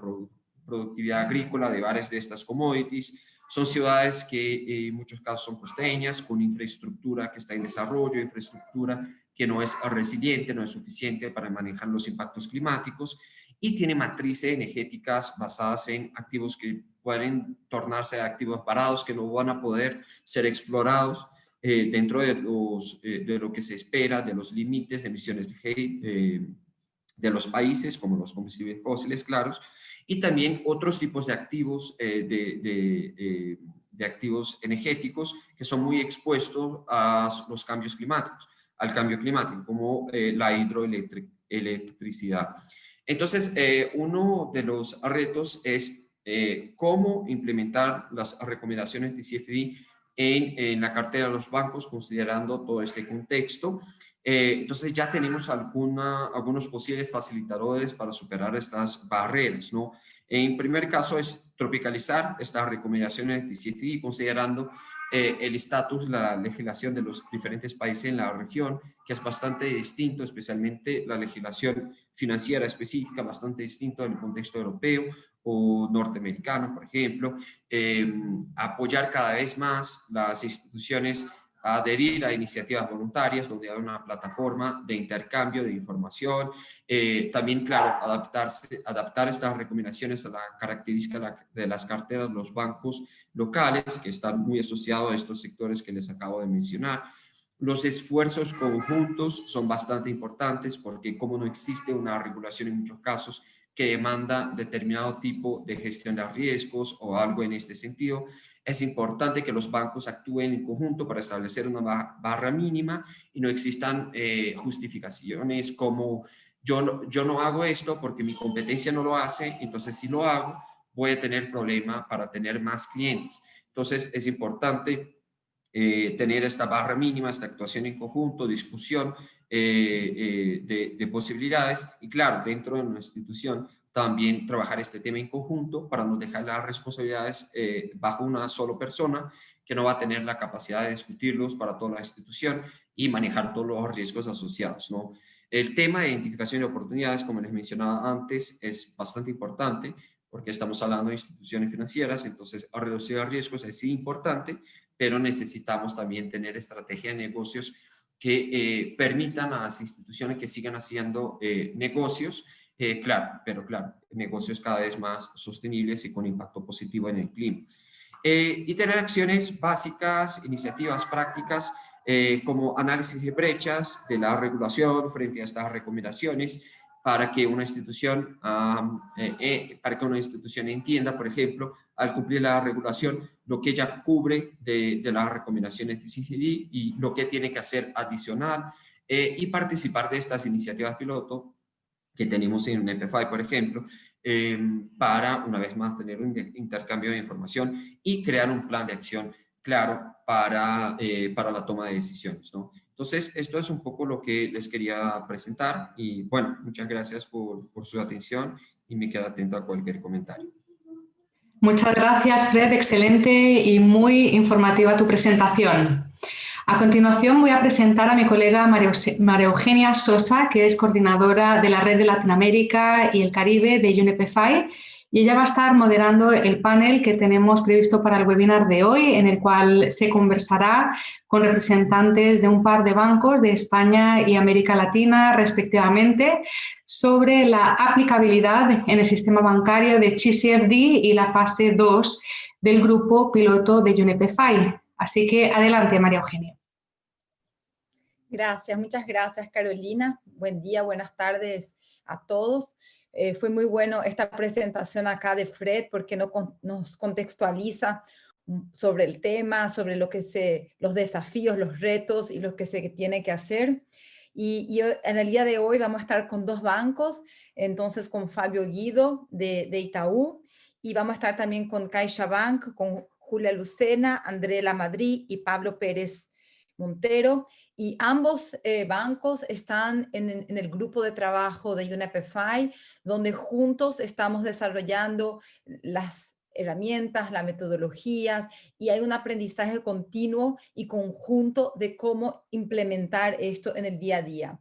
productividad agrícola de varias de estas commodities. Son ciudades que en muchos casos son costeñas, con infraestructura que está en desarrollo, infraestructura que no es resiliente, no es suficiente para manejar los impactos climáticos y tiene matrices energéticas basadas en activos que pueden tornarse activos parados, que no van a poder ser explorados dentro de lo que se espera, de los límites de emisiones de los países, como los combustibles fósiles, claros, y también otros tipos de activos, de activos energéticos que son muy expuestos a los cambios climáticos, al cambio climático, como la hidroelectricidad. Entonces, uno de los retos es cómo implementar las recomendaciones de CFD en la cartera de los bancos, considerando todo este contexto. Entonces ya tenemos algunos posibles facilitadores para superar estas barreras, ¿no? En primer caso es tropicalizar estas recomendaciones de TCFD considerando el estatus, la legislación de los diferentes países en la región, que es bastante distinto, especialmente la legislación financiera específica, bastante distinto del contexto europeo o norteamericano, por ejemplo. Apoyar cada vez más las instituciones a adherir a iniciativas voluntarias donde hay una plataforma de intercambio de información. También, claro, adaptar estas recomendaciones a la característica de las carteras de los bancos locales que están muy asociados a estos sectores que les acabo de mencionar. Los esfuerzos conjuntos son bastante importantes porque como no existe una regulación en muchos casos que demanda determinado tipo de gestión de riesgos o algo en este sentido, es importante que los bancos actúen en conjunto para establecer una barra mínima y no existan justificaciones como yo no hago esto porque mi competencia no lo hace, entonces si lo hago voy a tener problema para tener más clientes. Entonces es importante tener esta barra mínima, esta actuación en conjunto, discusión de posibilidades y claro, dentro de nuestra institución también trabajar este tema en conjunto para no dejar las responsabilidades bajo una sola persona que no va a tener la capacidad de discutirlos para toda la institución y manejar todos los riesgos asociados, ¿no? El tema de identificación de oportunidades, como les mencionaba antes, es bastante importante porque estamos hablando de instituciones financieras, entonces reducir los riesgos es importante, pero necesitamos también tener estrategias de negocios que permitan a las instituciones que sigan haciendo negocios, claro, negocios cada vez más sostenibles y con impacto positivo en el clima. Y tener acciones básicas, iniciativas prácticas, como análisis de brechas de la regulación frente a estas recomendaciones, para que una institución entienda, por ejemplo, al cumplir la regulación, lo que ella cubre de las recomendaciones de CFD y lo que tiene que hacer adicional, y participar de estas iniciativas piloto que tenemos en UNEP-FI, por ejemplo, para, una vez más, tener un intercambio de información y crear un plan de acción claro para la toma de decisiones, ¿no? Entonces, esto es un poco lo que les quería presentar y, bueno, muchas gracias por su atención y me quedo atento a cualquier comentario. Muchas gracias, Fred. Excelente y muy informativa tu presentación. A continuación voy a presentar a mi colega María Eugenia Sosa, que es coordinadora de la Red de Latinoamérica y el Caribe de UNEP-FI, y ella va a estar moderando el panel que tenemos previsto para el webinar de hoy, en el cual se conversará con representantes de un par de bancos de España y América Latina, respectivamente, sobre la aplicabilidad en el sistema bancario de TCFD y la fase 2 del grupo piloto de UNEP-FI. Así que adelante, María Eugenia. Gracias, muchas gracias, Carolina. Buen día, buenas tardes a todos. Fue muy bueno esta presentación acá de Fred porque nos contextualiza sobre el tema, sobre los desafíos, los retos y lo que se tiene que hacer. Y en el día de hoy vamos a estar con dos bancos, entonces con Fabio Guido de Itaú, y vamos a estar también con CaixaBank, con Julia Lucena, André Lamadrid y Pablo Pérez Montero. Y ambos bancos están en el grupo de trabajo de UNEP-FI, donde juntos estamos desarrollando las herramientas, las metodologías, y hay un aprendizaje continuo y conjunto de cómo implementar esto en el día a día.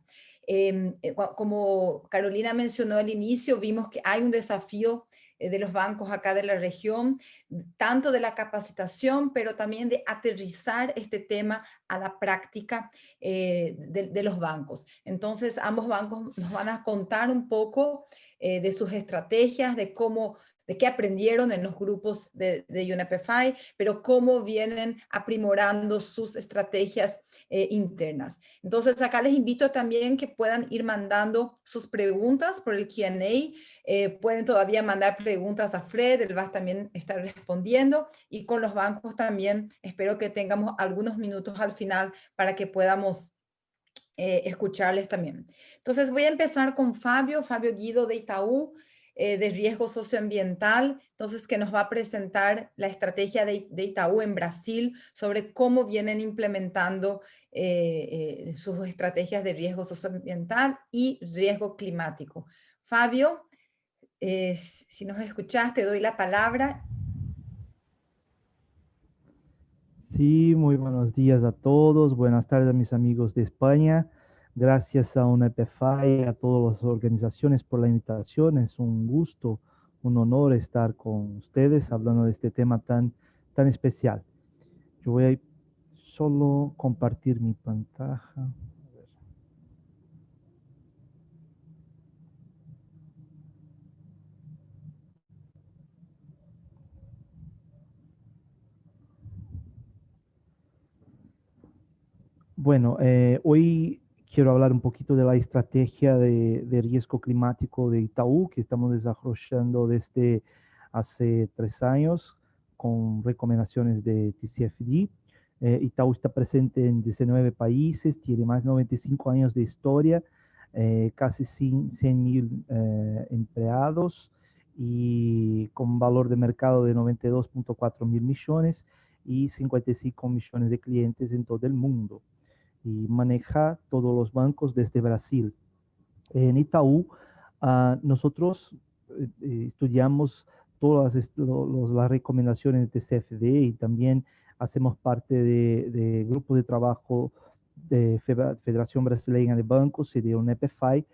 Como Carolina mencionó al inicio, vimos que hay un desafío de los bancos acá de la región, tanto de la capacitación, pero también de aterrizar este tema a la práctica de los bancos. Entonces, ambos bancos nos van a contar un poco de sus estrategias, de qué aprendieron en los grupos de UNEP-FI, pero cómo vienen aprimorando sus estrategias internas. Entonces, acá les invito también que puedan ir mandando sus preguntas por el Q&A. Pueden todavía mandar preguntas a Fred, él va a también estar respondiendo, y con los bancos también espero que tengamos algunos minutos al final para que podamos escucharles también. Entonces voy a empezar con Fabio Guido de Itaú, de riesgo socioambiental, entonces que nos va a presentar la estrategia de Itaú en Brasil sobre cómo vienen implementando sus estrategias de riesgo socioambiental y riesgo climático. Fabio, si nos escuchas, te doy la palabra. Sí, muy buenos días a todos. Buenas tardes a mis amigos de España. Gracias a UNEP-FI, a todas las organizaciones por la invitación. Es un gusto, un honor estar con ustedes hablando de este tema tan especial. Yo voy a solo compartir mi pantalla. Bueno, hoy quiero hablar un poquito de la estrategia de riesgo climático de Itaú, que estamos desarrollando desde hace 3 años con recomendaciones de TCFD. Itaú está presente en 19 países, tiene más de 95 años de historia, casi 100.000 empleados y con un valor de mercado de 92.4 mil millones. y 55 millones de clientes en todo el mundo y maneja todos los bancos desde Brasil. En Itaú, nosotros estudiamos todas las recomendaciones de CFD y también hacemos parte de grupo de trabajo de Federación Brasileña de Bancos y de UNEPFI,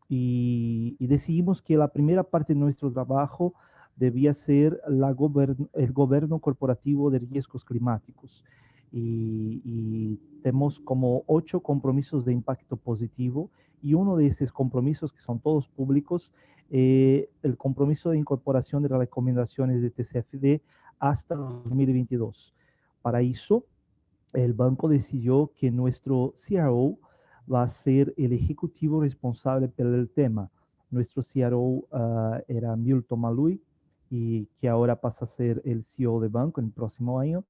y decidimos que la primera parte de nuestro trabajo debía ser el gobierno corporativo de riesgos climáticos. Y tenemos como 8 compromisos de impacto positivo, y uno de esos compromisos, que son todos públicos, el compromiso de incorporación de las recomendaciones de TCFD hasta 2022. Para eso, el banco decidió que nuestro CRO va a ser el ejecutivo responsable por el tema. Nuestro CRO era Milton Malui, y que ahora pasa a ser el CEO de banco en el próximo año,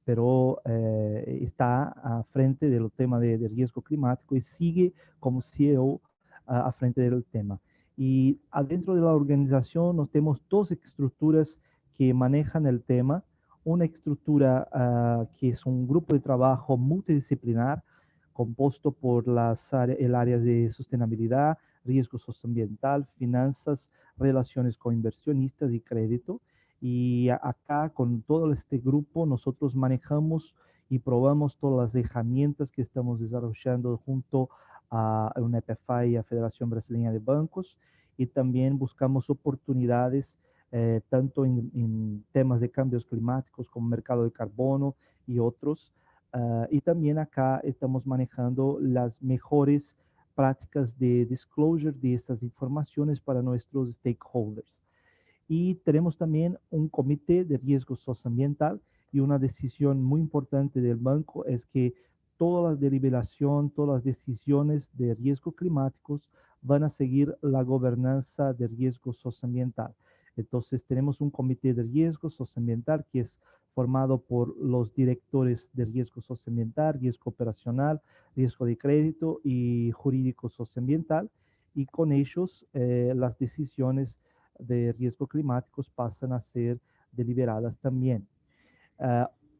pero está a frente del tema de riesgo climático y sigue como CEO a frente del tema. Y adentro de la organización nos tenemos 2 estructuras que manejan el tema. Una estructura que es un grupo de trabajo multidisciplinar compuesto por el área de sostenibilidad, riesgo socioambiental, finanzas, relaciones con inversionistas y crédito. Y acá con todo este grupo nosotros manejamos y probamos todas las herramientas que estamos desarrollando junto a UNEPFI y a Federación Brasileña de Bancos, y también buscamos oportunidades tanto en temas de cambios climáticos como mercado de carbono y otros. Y también acá estamos manejando las mejores prácticas de disclosure de estas informaciones para nuestros stakeholders. Y tenemos también un comité de riesgo socioambiental, y una decisión muy importante del banco es que toda la deliberación, todas las decisiones de riesgo climáticos van a seguir la gobernanza de riesgo socioambiental. Entonces tenemos un comité de riesgo socioambiental que es formado por los directores de riesgo socioambiental, riesgo operacional, riesgo de crédito y jurídico socioambiental, y con ellos las decisiones de riesgo climáticos pasan a ser deliberadas también.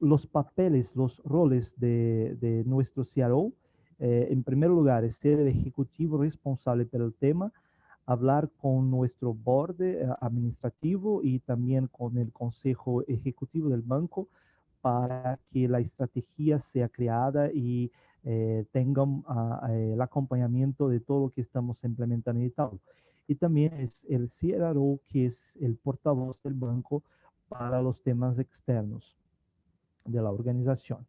Los papeles, los roles de nuestro CRO, en primer lugar, es ser el ejecutivo responsable por el tema, hablar con nuestro board administrativo y también con el consejo ejecutivo del banco para que la estrategia sea creada y tengan el acompañamiento de todo lo que estamos implementando en Itaú. Y también es el CRO que es el portavoz del banco para los temas externos de la organización.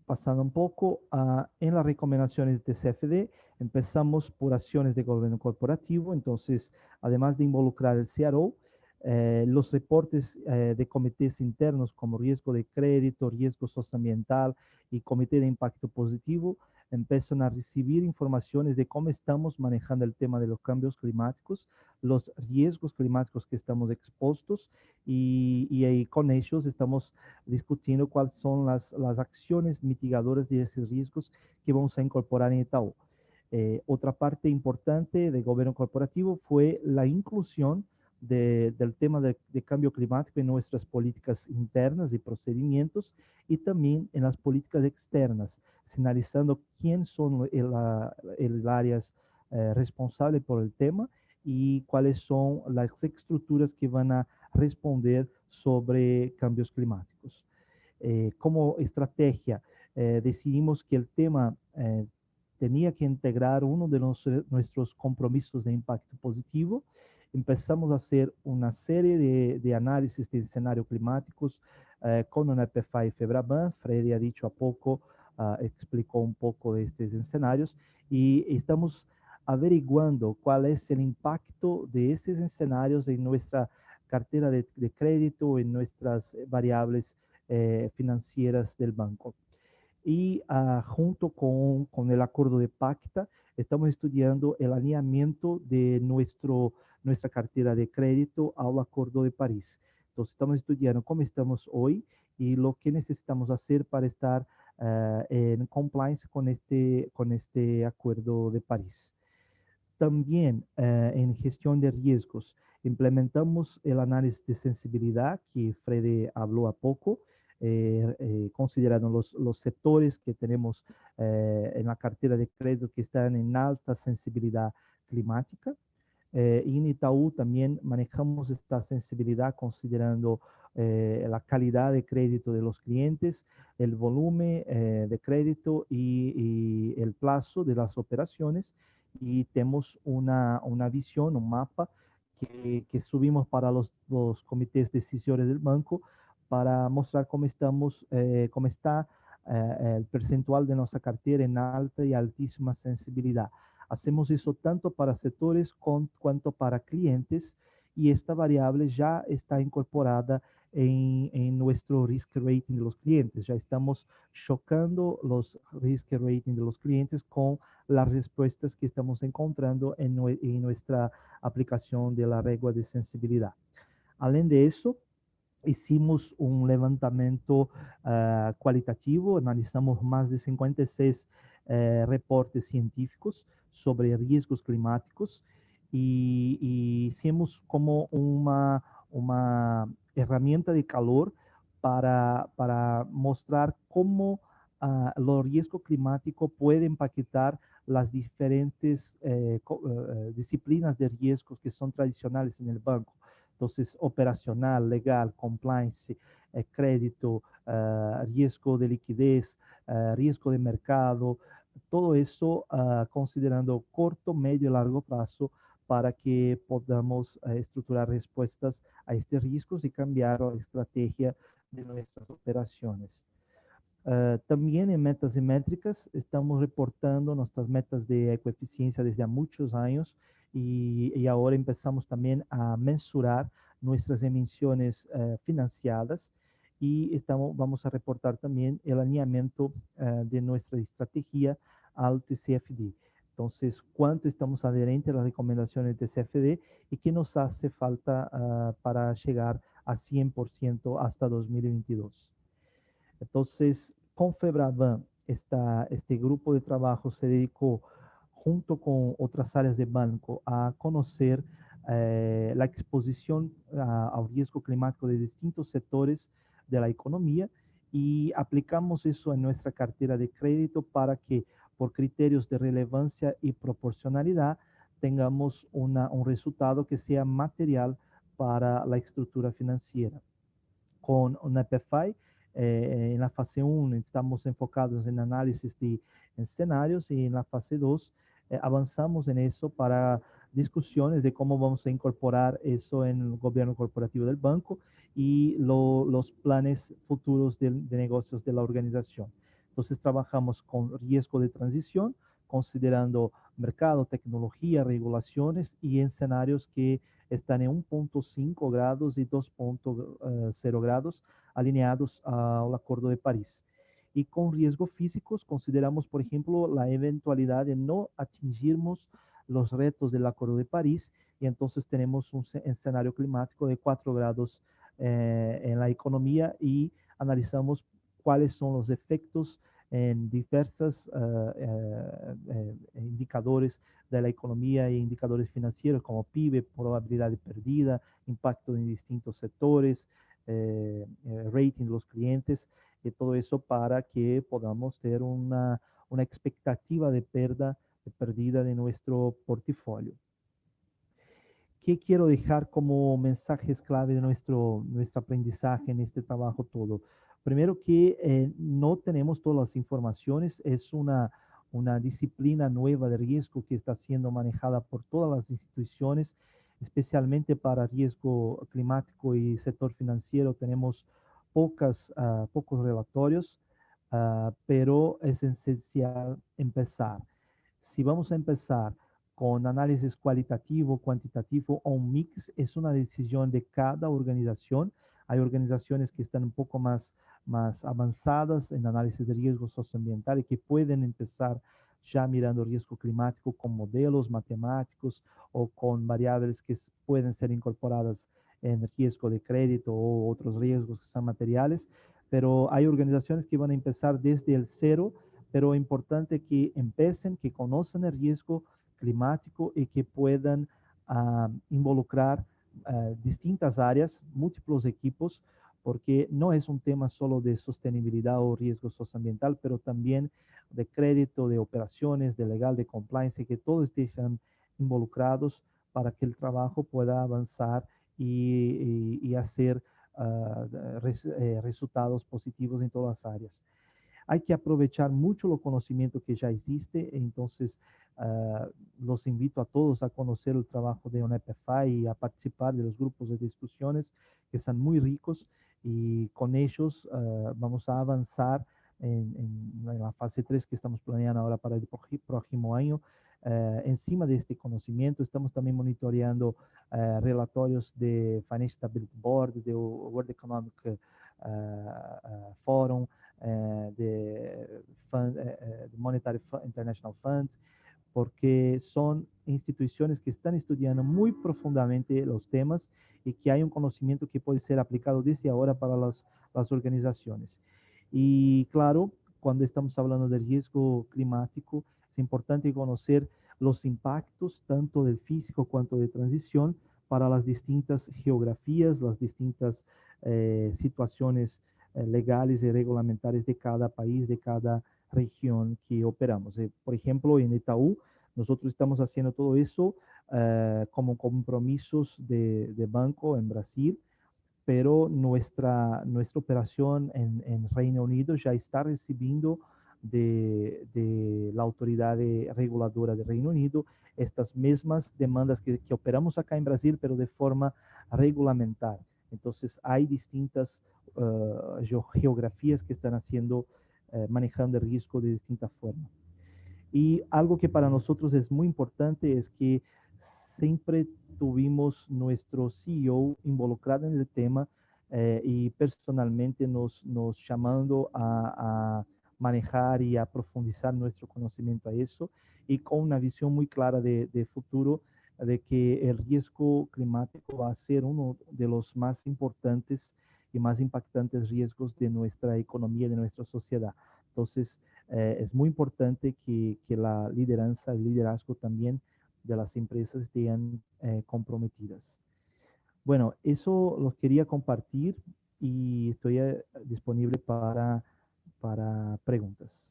Pasando un poco en las recomendaciones de CFD, empezamos por acciones de gobierno corporativo. Entonces, además de involucrar el CRO, los reportes de comités internos como riesgo de crédito, riesgo socioambiental y comité de impacto positivo empiezan a recibir informaciones de cómo estamos manejando el tema de los cambios climáticos, los riesgos climáticos que estamos expuestos, y ahí con ellos estamos discutiendo cuáles son las acciones mitigadoras de esos riesgos que vamos a incorporar en Itaú. Otra parte importante del gobierno corporativo fue la inclusión del tema de cambio climático en nuestras políticas internas y procedimientos, y también en las políticas externas, señalizando quién son las áreas responsables por el tema y cuáles son las estructuras que van a responder sobre cambios climáticos. Como estrategia, decidimos que el tema tenía que integrar uno de nuestros compromisos de impacto positivo. Empezamos a hacer una serie de análisis de escenarios climáticos con UNEPFI y FEBRABAN. Freddy ha dicho a poco, explicó un poco de estos escenarios, y estamos averiguando cuál es el impacto de esos escenarios en nuestra cartera de crédito, en nuestras variables financieras del banco. Y junto con el acuerdo de PACTA, estamos estudiando el alineamiento de nuestra cartera de crédito al Acuerdo de París. Entonces, estamos estudiando cómo estamos hoy y lo que necesitamos hacer para estar en compliance con este Acuerdo de París. También en gestión de riesgos, implementamos el análisis de sensibilidad que Freddy habló a poco, considerando los sectores que tenemos en la cartera de crédito que están en alta sensibilidad climática. Y en Itaú también manejamos esta sensibilidad considerando la calidad de crédito de los clientes, el volumen de crédito y el plazo de las operaciones. Y tenemos una visión, un mapa que subimos para los comités decisores del banco para mostrar cómo está el percentual de nuestra cartera en alta y altísima sensibilidad. Hacemos eso tanto para sectores cuanto para clientes y esta variable ya está incorporada en nuestro risk rating de los clientes. Ya estamos chocando los risk rating de los clientes con las respuestas que estamos encontrando en nuestra aplicación de la regla de sensibilidad. Além de eso, hicimos un levantamiento cualitativo, analizamos más de 56 reportes científicos sobre riesgos climáticos y hicimos como una herramienta de calor para mostrar cómo los riesgos climáticos pueden impactar las diferentes disciplinas de riesgos que son tradicionales en el banco. Entonces, operacional, legal, compliance, crédito, riesgo de liquidez, riesgo de mercado, todo eso considerando corto, medio y largo plazo para que podamos estructurar respuestas a estos riesgos y cambiar la estrategia de nuestras operaciones. También en metas y métricas estamos reportando nuestras metas de ecoeficiencia desde hace muchos años y ahora empezamos también a mensurar nuestras emisiones financiadas y vamos a reportar también el alineamiento de nuestra estrategia al TCFD. Entonces, cuánto estamos adherentes a las recomendaciones de TCFD y qué nos hace falta para llegar a 100% hasta 2022. Entonces, con Febraban, este grupo de trabajo se dedicó, junto con otras áreas de banco, a conocer la exposición al riesgo climático de distintos sectores de la economía y aplicamos eso en nuestra cartera de crédito para que, por criterios de relevancia y proporcionalidad, tengamos un resultado que sea material para la estructura financiera. Con una PFI, en la fase 1 estamos enfocados en análisis de escenarios y en la fase 2 avanzamos en eso para discusiones de cómo vamos a incorporar eso en el gobierno corporativo del banco y los planes futuros de negocios de la organización. Entonces trabajamos con riesgo de transición, considerando mercado, tecnología, regulaciones y escenarios que están en 1.5 grados y 2.0 grados alineados al Acuerdo de París. Y con riesgos físicos consideramos, por ejemplo, la eventualidad de no atingirnos los retos del Acuerdo de París y entonces tenemos un escenario climático de 4 grados en la economía y analizamos cuáles son los efectos en diversos indicadores de la economía e indicadores financieros como PIB, probabilidad de pérdida, impacto en distintos sectores, rating de los clientes, y todo eso para que podamos tener una expectativa de pérdida de nuestro portafolio. ¿Qué quiero dejar como mensajes clave de nuestro aprendizaje en este trabajo todo? Primero que no tenemos todas las informaciones, es una disciplina nueva de riesgo que está siendo manejada por todas las instituciones, especialmente para riesgo climático y sector financiero. Tenemos pocos relatorios, pero es esencial empezar. Si vamos a empezar con análisis cualitativo, cuantitativo o un mix, es una decisión de cada organización. Hay organizaciones que están un poco más avanzadas en análisis de riesgo socioambiental y que pueden empezar ya mirando riesgo climático con modelos matemáticos o con variables que pueden ser incorporadas en riesgo de crédito o otros riesgos que son materiales, pero hay organizaciones que van a empezar desde el cero, pero es importante que empiecen, que conozcan el riesgo climático y que puedan involucrar distintas áreas, múltiples equipos, porque no es un tema solo de sostenibilidad o riesgo socioambiental, pero también de crédito, de operaciones, de legal, de compliance, que todos estén involucrados para que el trabajo pueda avanzar y hacer resultados positivos en todas las áreas. Hay que aprovechar mucho los conocimientos que ya existe, entonces los invito a todos a conocer el trabajo de UNEP-FI y a participar de los grupos de discusiones que están muy ricos, y con ellos vamos a avanzar en la fase 3 que estamos planeando ahora para el próximo año. Encima de este conocimiento, estamos también monitoreando relatorios de Financial Stability Board, de World Economic Forum, de Monetary International Fund, porque son instituciones que están estudiando muy profundamente los temas y que hay un conocimiento que puede ser aplicado desde ahora para las organizaciones. Y claro, cuando estamos hablando del riesgo climático, es importante conocer los impactos tanto del físico cuanto de transición para las distintas geografías, las distintas situaciones legales y reglamentarias de cada país, de cada región que operamos. Por ejemplo, en Itaú, nosotros estamos haciendo todo eso como compromisos de banco en Brasil, pero nuestra operación en Reino Unido ya está recibiendo de la autoridad reguladora de Reino Unido estas mismas demandas que operamos acá en Brasil, pero de forma regulamentar. Entonces hay distintas geografías que están manejando el riesgo de distinta forma. Y algo que para nosotros es muy importante es que siempre tuvimos nuestro CEO involucrado en el tema y personalmente nos llamando a manejar y a profundizar nuestro conocimiento a eso, y con una visión muy clara de futuro, de que el riesgo climático va a ser uno de los más importantes y más impactantes riesgos de nuestra economía, de nuestra sociedad. Entonces, es muy importante que la lideranza, el liderazgo también de las empresas estén comprometidas. Bueno, eso lo quería compartir y estoy disponible para preguntas.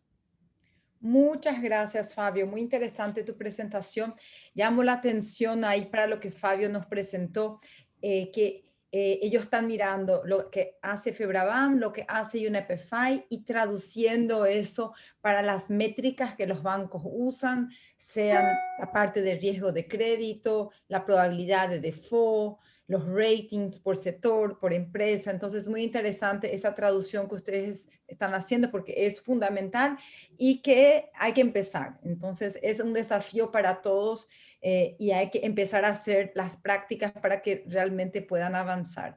Muchas gracias, Fabio. Muy interesante tu presentación. Llamo la atención ahí para lo que Fabio nos presentó, que ellos están mirando lo que hace FEBRABAN, lo que hace UNEP-FI y traduciendo eso para las métricas que los bancos usan, sean la parte de riesgo de crédito, la probabilidad de default, los ratings por sector, por empresa. Entonces, muy interesante esa traducción que ustedes están haciendo porque es fundamental y que hay que empezar. Entonces, es un desafío para todos y hay que empezar a hacer las prácticas para que realmente puedan avanzar.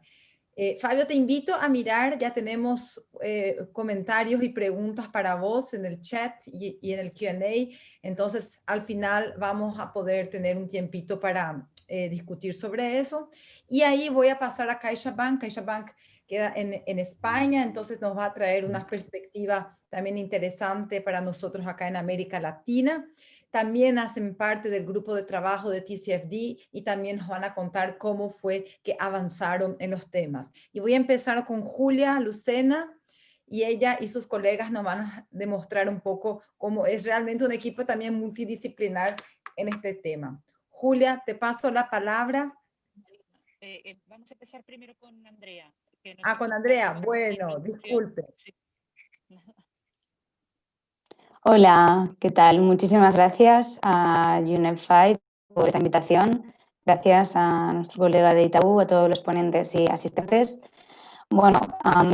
Fabio, te invito a mirar, ya tenemos comentarios y preguntas para vos en el chat y en el Q&A. Entonces, al final vamos a poder tener un tiempito para discutir sobre eso. Y ahí voy a pasar a CaixaBank. CaixaBank queda en España, entonces nos va a traer una perspectiva también interesante para nosotros acá en América Latina. También hacen parte del grupo de trabajo de TCFD y también nos van a contar cómo fue que avanzaron en los temas. Y voy a empezar con Julia Lucena, y ella y sus colegas nos van a demostrar un poco cómo es realmente un equipo también multidisciplinar en este tema. Julia, te paso la palabra. Vamos a empezar primero con Andrea. Con Andrea. Bueno, disculpe. Sí. Hola, ¿qué tal? Muchísimas gracias a UNEP-FI por esta invitación. Gracias a nuestro colega de Itaú, a todos los ponentes y asistentes. Bueno,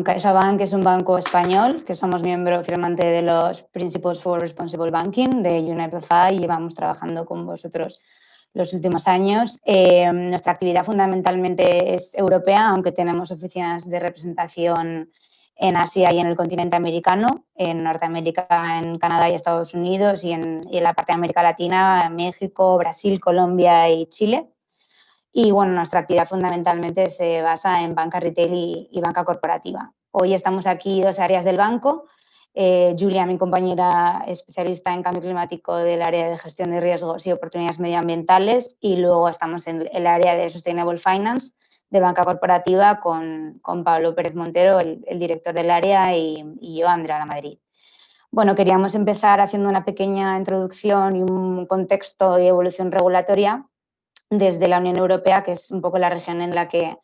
CaixaBank es un banco español que somos miembro firmante de los Principles for Responsible Banking de UNEP-FI y llevamos trabajando con vosotros los últimos años. Nuestra actividad fundamentalmente es europea, aunque tenemos oficinas de representación en Asia y en el continente americano, en Norteamérica, en Canadá y Estados Unidos, y en la parte de América Latina, México, Brasil, Colombia y Chile. Y bueno, nuestra actividad fundamentalmente se basa en banca retail y banca corporativa. Hoy estamos aquí dos áreas del banco. Julia, mi compañera especialista en cambio climático del área de gestión de riesgos y oportunidades medioambientales, y luego estamos en el área de Sustainable Finance de banca corporativa con Pablo Pérez Montero, el director del área, y yo, Andrea Lamadrid. Bueno, queríamos empezar haciendo una pequeña introducción y un contexto y evolución regulatoria desde la Unión Europea, que es un poco la región en la que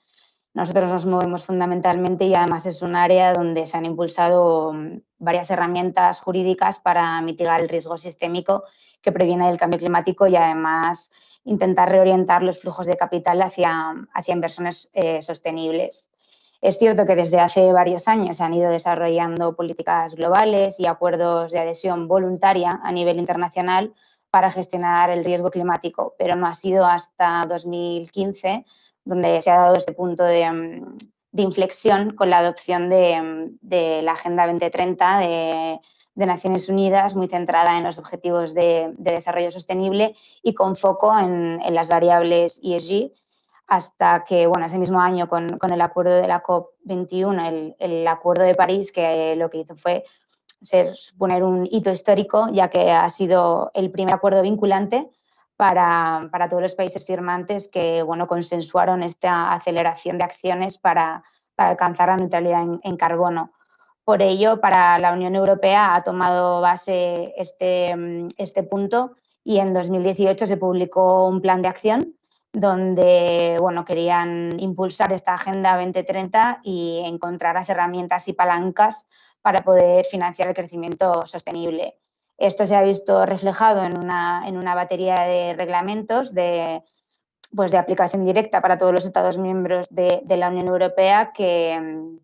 nosotros nos movemos fundamentalmente, y además es un área donde se han impulsado varias herramientas jurídicas para mitigar el riesgo sistémico que previene del cambio climático y además intentar reorientar los flujos de capital hacia inversiones sostenibles. Es cierto que desde hace varios años se han ido desarrollando políticas globales y acuerdos de adhesión voluntaria a nivel internacional para gestionar el riesgo climático, pero no ha sido hasta 2015 donde se ha dado este punto de inflexión con la adopción de la Agenda 2030 de Naciones Unidas, muy centrada en los objetivos de desarrollo sostenible y con foco en las variables ESG, hasta que, bueno, ese mismo año con el acuerdo de la COP21, el Acuerdo de París, que lo que hizo fue suponer un hito histórico, ya que ha sido el primer acuerdo vinculante para todos los países firmantes que, bueno, consensuaron esta aceleración de acciones para alcanzar la neutralidad en carbono. Por ello, para la Unión Europea ha tomado base este punto, y en 2018 se publicó un plan de acción donde, bueno, querían impulsar esta Agenda 2030 y encontrar las herramientas y palancas para poder financiar el crecimiento sostenible. Esto se ha visto reflejado en una batería de reglamentos de aplicación directa para todos los Estados miembros de la Unión Europea que,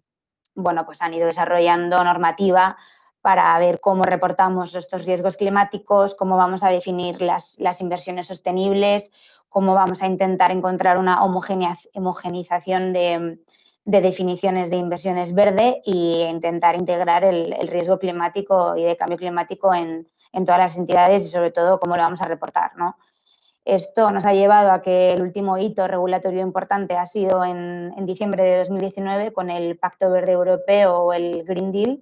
bueno, pues han ido desarrollando normativa para ver cómo reportamos estos riesgos climáticos, cómo vamos a definir las inversiones sostenibles, cómo vamos a intentar encontrar una homogeneización de definiciones de inversiones verde e intentar integrar el riesgo climático y de cambio climático en todas las entidades y, sobre todo, cómo lo vamos a reportar, ¿no? Esto nos ha llevado a que el último hito regulatorio importante ha sido en diciembre de 2019 con el Pacto Verde Europeo o el Green Deal,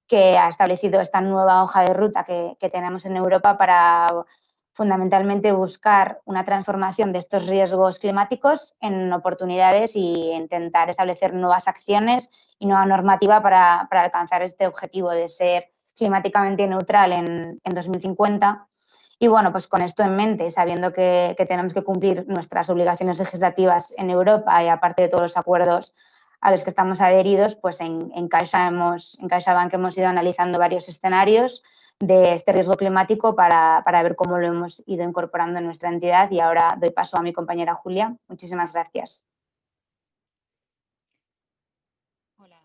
que ha establecido esta nueva hoja de ruta que tenemos en Europa para fundamentalmente buscar una transformación de estos riesgos climáticos en oportunidades y intentar establecer nuevas acciones y nueva normativa para alcanzar este objetivo de ser climáticamente neutral en 2050. Y, bueno, pues con esto en mente, sabiendo que tenemos que cumplir nuestras obligaciones legislativas en Europa y aparte de todos los acuerdos a los que estamos adheridos, pues en CaixaBank hemos ido analizando varios escenarios de este riesgo climático para ver cómo lo hemos ido incorporando en nuestra entidad, y ahora doy paso a mi compañera Julia. Muchísimas gracias. Hola.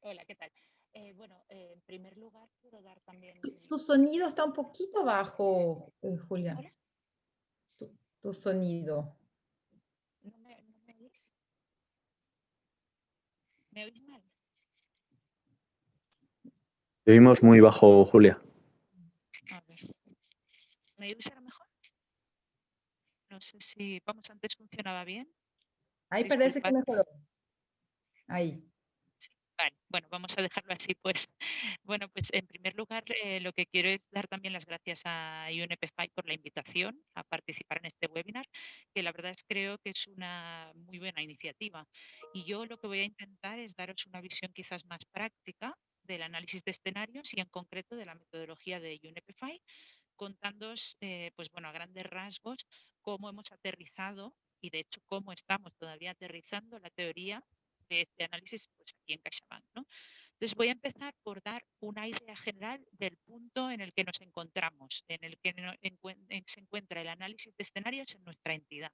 Hola, ¿qué tal? Bueno, en primer lugar, quiero dar también... Tu sonido está un poquito bajo, Julia. ¿Hola? Tu sonido. ¿No me oís? ¿Me oís mal? Te oímos muy bajo, Julia. A ver. ¿Me oís ahora mejor? No sé si... Vamos, antes funcionaba bien. Ahí parece que mejoró. Ahí. Sí, vale, bueno, vamos a dejarlo así, pues. Bueno, pues en primer lugar, lo que quiero es dar también las gracias a UNEP-FI por la invitación a participar en este webinar, que la verdad es creo que es una muy buena iniciativa. Y yo lo que voy a intentar es daros una visión quizás más práctica del análisis de escenarios y en concreto de la metodología de UNEP-FI, contándoos, pues bueno, a grandes rasgos cómo hemos aterrizado y de hecho cómo estamos todavía aterrizando la teoría de este análisis pues aquí en CaixaBank, ¿no? Entonces voy a empezar por dar una idea general del punto en el que nos encontramos, en el que se encuentra el análisis de escenarios en nuestra entidad.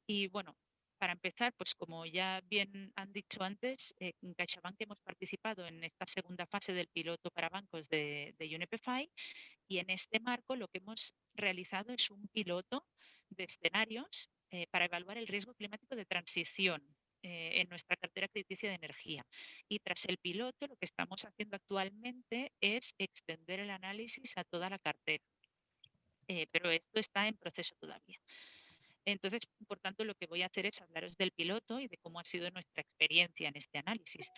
Y bueno, para empezar, pues como ya bien han dicho antes, en CaixaBank hemos participado en esta segunda fase del piloto para bancos de UNEP-FI, y en este marco lo que hemos realizado es un piloto de escenarios para evaluar el riesgo climático de transición en nuestra cartera crediticia de energía. Y tras el piloto, lo que estamos haciendo actualmente es extender el análisis a toda la cartera. Pero esto está en proceso todavía. Entonces, por tanto, lo que voy a hacer es hablaros del piloto y de cómo ha sido nuestra experiencia en este análisis.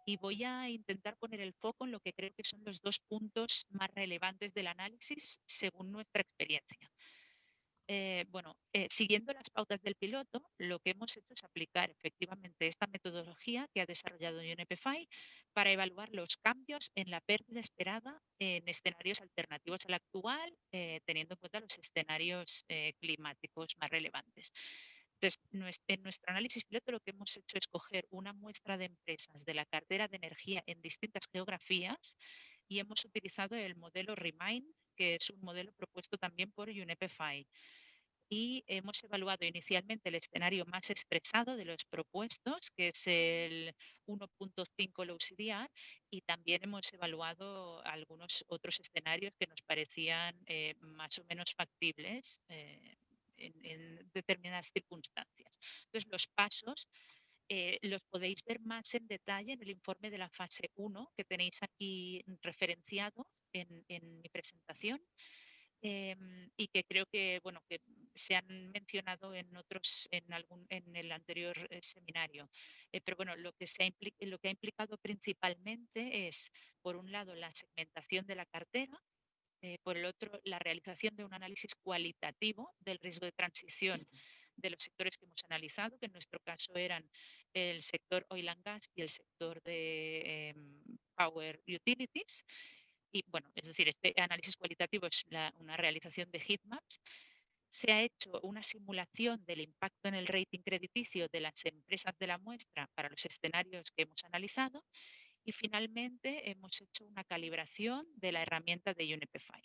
y voy a intentar poner el foco en lo que creo que son los dos puntos más relevantes del análisis según nuestra experiencia. Siguiendo las pautas del piloto, lo que hemos hecho es aplicar efectivamente esta metodología que ha desarrollado UNEP-FI para evaluar los cambios en la pérdida esperada en escenarios alternativos al actual, teniendo en cuenta los escenarios climáticos más relevantes. Entonces, en nuestro análisis piloto lo que hemos hecho es coger una muestra de empresas de la cartera de energía en distintas geografías y hemos utilizado el modelo REMIND, que es un modelo propuesto también por UNEP-FI. Y hemos evaluado inicialmente el escenario más estresado de los propuestos, que es el 1.5 low CDR, y también hemos evaluado algunos otros escenarios que nos parecían más o menos factibles en determinadas circunstancias. Entonces, los pasos los podéis ver más en detalle en el informe de la fase 1 que tenéis aquí referenciado en mi presentación. Y que creo que, bueno, que se han mencionado en otros, en el anterior seminario. Pero bueno, lo que ha implicado principalmente es, por un lado, la segmentación de la cartera, por el otro, la realización de un análisis cualitativo del riesgo de transición de los sectores que hemos analizado, que en nuestro caso eran el sector oil and gas y el sector de power utilities. Y bueno, es decir, este análisis cualitativo es una realización de heatmaps. Se ha hecho una simulación del impacto en el rating crediticio de las empresas de la muestra para los escenarios que hemos analizado. Y finalmente hemos hecho una calibración de la herramienta de UNEP-FI.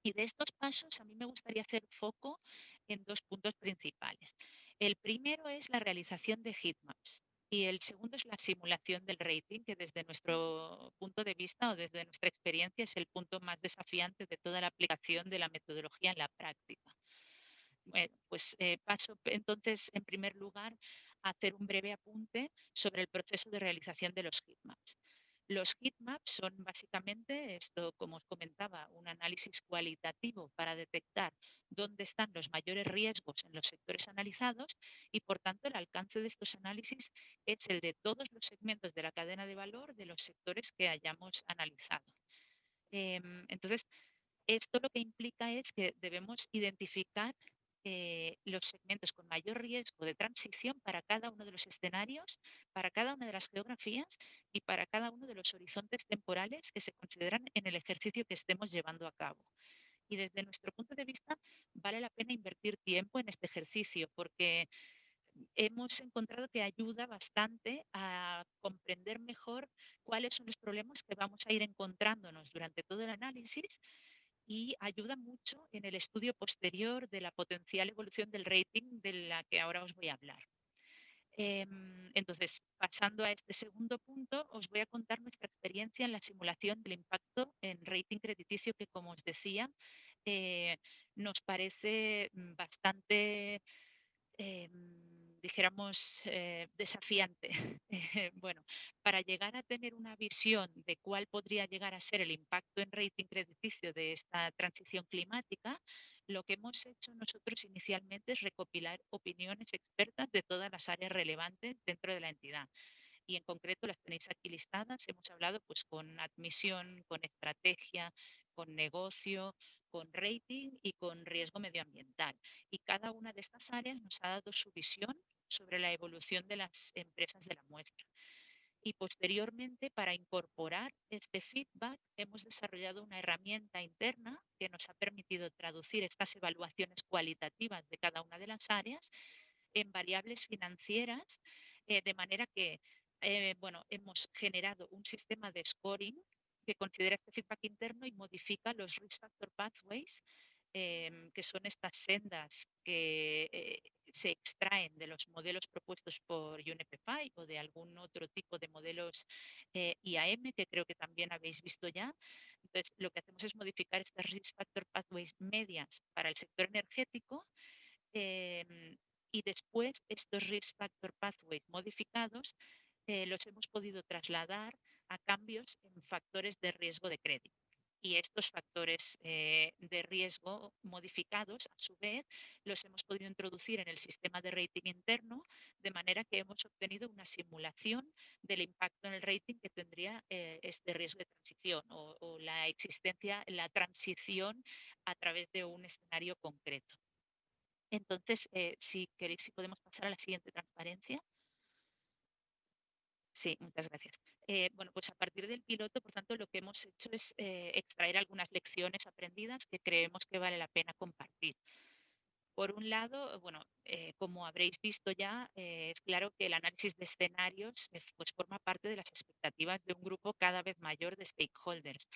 Y de estos pasos a mí me gustaría hacer foco en dos puntos principales. El primero es la realización de heatmaps. Y el segundo es la simulación del rating, que desde nuestro punto de vista o desde nuestra experiencia es el punto más desafiante de toda la aplicación de la metodología en la práctica. Bueno, pues paso entonces en primer lugar a hacer un breve apunte sobre el proceso de realización de los heatmaps. Los heatmaps son básicamente esto, como os comentaba, un análisis cualitativo para detectar dónde están los mayores riesgos en los sectores analizados y, por tanto, el alcance de estos análisis es el de todos los segmentos de la cadena de valor de los sectores que hayamos analizado. Entonces, esto lo que implica es que debemos identificar los segmentos con mayor riesgo de transición para cada uno de los escenarios, para cada una de las geografías y para cada uno de los horizontes temporales que se consideran en el ejercicio que estemos llevando a cabo. Y desde nuestro punto de vista, vale la pena invertir tiempo en este ejercicio porque hemos encontrado que ayuda bastante a comprender mejor cuáles son los problemas que vamos a ir encontrándonos durante todo el análisis y ayuda mucho en el estudio posterior de la potencial evolución del rating de la que ahora os voy a hablar. Entonces, pasando a este segundo punto, os voy a contar nuestra experiencia en la simulación del impacto en rating crediticio que, como os decía, nos parece bastante dijéramos, desafiante. Bueno, para llegar a tener una visión de cuál podría llegar a ser el impacto en rating crediticio de esta transición climática, lo que hemos hecho nosotros inicialmente es recopilar opiniones expertas de todas las áreas relevantes dentro de la entidad. Y en concreto las tenéis aquí listadas. Hemos hablado pues con admisión, con estrategia, con negocio, con rating y con riesgo medioambiental. Y cada una de estas áreas nos ha dado su visión sobre la evolución de las empresas de la muestra. Y posteriormente, para incorporar este feedback, hemos desarrollado una herramienta interna que nos ha permitido traducir estas evaluaciones cualitativas de cada una de las áreas en variables financieras, de manera que hemos generado un sistema de scoring que considera este feedback interno y modifica los risk factor pathways, que son estas sendas que se extraen de los modelos propuestos por UNEP-FI o de algún otro tipo de modelos IAM, que creo que también habéis visto ya. Entonces, lo que hacemos es modificar estas risk factor pathways medias para el sector energético y después estos risk factor pathways modificados los hemos podido trasladar a cambios en factores de riesgo de crédito. Y estos factores de riesgo modificados, a su vez, los hemos podido introducir en el sistema de rating interno, de manera que hemos obtenido una simulación del impacto en el rating que tendría este riesgo de transición o la existencia, la transición a través de un escenario concreto. Entonces, si queréis, si podemos pasar a la siguiente transparencia. Sí, muchas gracias. Bueno, pues a partir del piloto, por tanto, lo que hemos hecho es extraer algunas lecciones aprendidas que creemos que vale la pena compartir. Por un lado, bueno, como habréis visto ya, es claro que el análisis de escenarios pues forma parte de las expectativas de un grupo cada vez mayor de stakeholders.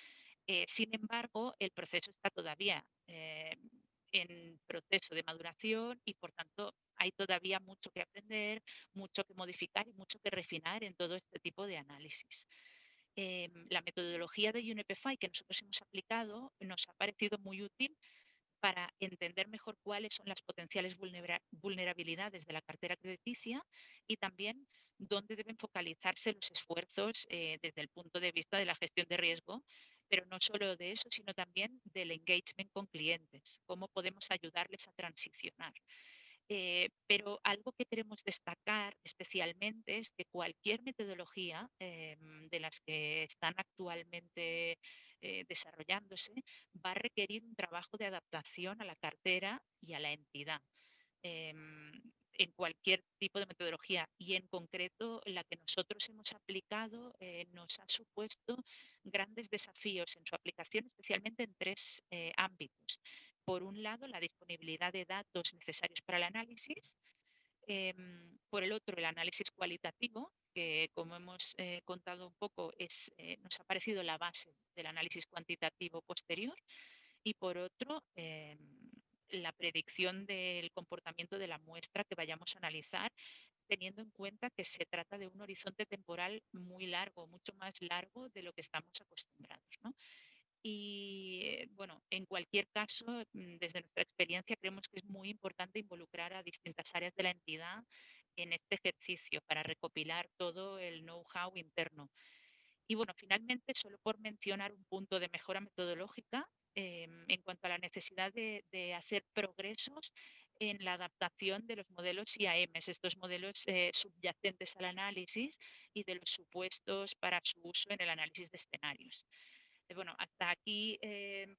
Sin embargo, el proceso está todavía en proceso de maduración y, por tanto, hay todavía mucho que aprender, mucho que modificar y mucho que refinar en todo este tipo de análisis. La metodología de UNEP-FI que nosotros hemos aplicado nos ha parecido muy útil para entender mejor cuáles son las potenciales vulnerabilidades de la cartera crediticia y también dónde deben focalizarse los esfuerzos desde el punto de vista de la gestión de riesgo, pero no solo de eso, sino también del engagement con clientes, cómo podemos ayudarles a transicionar. Pero algo que queremos destacar especialmente es que cualquier metodología de las que están actualmente desarrollándose va a requerir un trabajo de adaptación a la cartera y a la entidad. En cualquier tipo de metodología y en concreto la que nosotros hemos aplicado nos ha supuesto grandes desafíos en su aplicación, especialmente en tres ámbitos. Por un lado, la disponibilidad de datos necesarios para el análisis. Por el otro, el análisis cualitativo, que como hemos contado un poco, nos ha parecido la base del análisis cuantitativo posterior. Y por otro, la predicción del comportamiento de la muestra que vayamos a analizar, teniendo en cuenta que se trata de un horizonte temporal muy largo, mucho más largo de lo que estamos acostumbrados, ¿no? Y bueno, en cualquier caso, desde nuestra experiencia, creemos que es muy importante involucrar a distintas áreas de la entidad en este ejercicio para recopilar todo el know-how interno. Y bueno, finalmente, solo por mencionar un punto de mejora metodológica, en cuanto a la necesidad de hacer progresos en la adaptación de los modelos IAMs, estos modelos subyacentes al análisis y de los supuestos para su uso en el análisis de escenarios. Bueno, hasta aquí,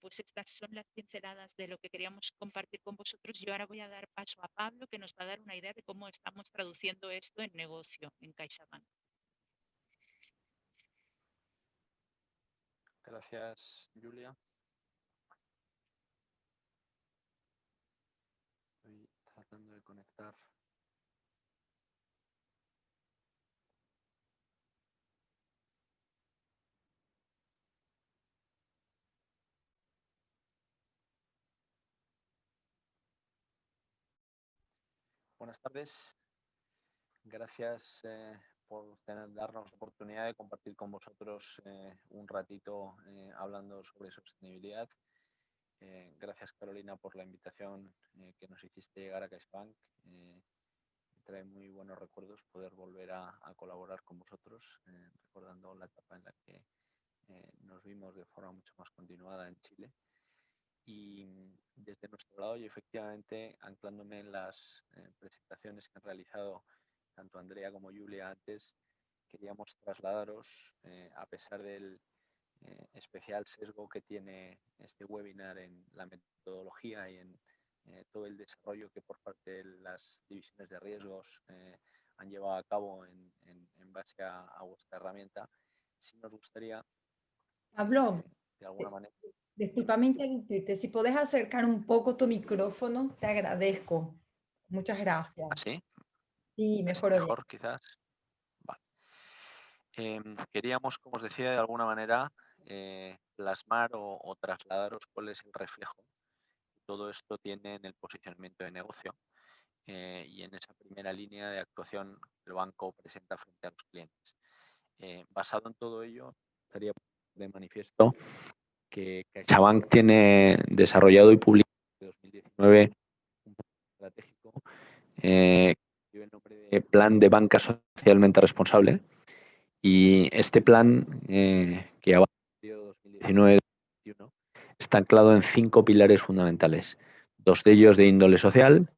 pues estas son las pinceladas de lo que queríamos compartir con vosotros. Yo ahora voy a dar paso a Pablo, que nos va a dar una idea de cómo estamos traduciendo esto en negocio en CaixaBank. Gracias, Julia. Estoy tratando de conectar. Buenas tardes. Gracias por darnos la oportunidad de compartir con vosotros un ratito hablando sobre sostenibilidad. Gracias, Carolina, por la invitación que nos hiciste llegar a CaixaBank. Trae muy buenos recuerdos poder volver a colaborar con vosotros, recordando la etapa en la que nos vimos de forma mucho más continuada en Chile. Y desde nuestro lado, y efectivamente, anclándome en las presentaciones que han realizado tanto Andrea como Julia antes, queríamos trasladaros, a pesar del especial sesgo que tiene este webinar en la metodología y en todo el desarrollo que por parte de las divisiones de riesgos han llevado a cabo en base a vuestra herramienta, sí nos gustaría, Pablo, de alguna manera... Discúlpame interrumpirte. Si puedes acercar un poco tu micrófono, te agradezco. Muchas gracias. ¿Así? Sí, mejor. Mejor, quizás. Vale. Queríamos, como os decía, de alguna manera plasmar o trasladaros cuál es el reflejo que todo esto tiene en el posicionamiento de negocio y en esa primera línea de actuación que el banco presenta frente a los clientes. Basado en todo ello, estaría de manifiesto que CaixaBank tiene desarrollado y publicado en 2019 un plan estratégico que lleva el nombre de Plan de Banca Socialmente Responsable. Y este plan, que abarca el periodo 2019-2021, está anclado en 5 pilares fundamentales, 2 de ellos de índole social,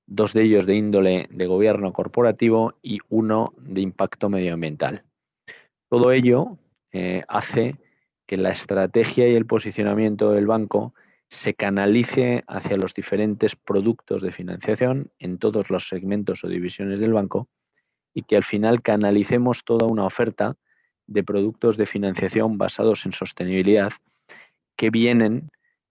2 de ellos de índole de gobierno corporativo y 1 de impacto medioambiental. Todo ello hace que la estrategia y el posicionamiento del banco se canalice hacia los diferentes productos de financiación en todos los segmentos o divisiones del banco y que al final canalicemos toda una oferta de productos de financiación basados en sostenibilidad que vienen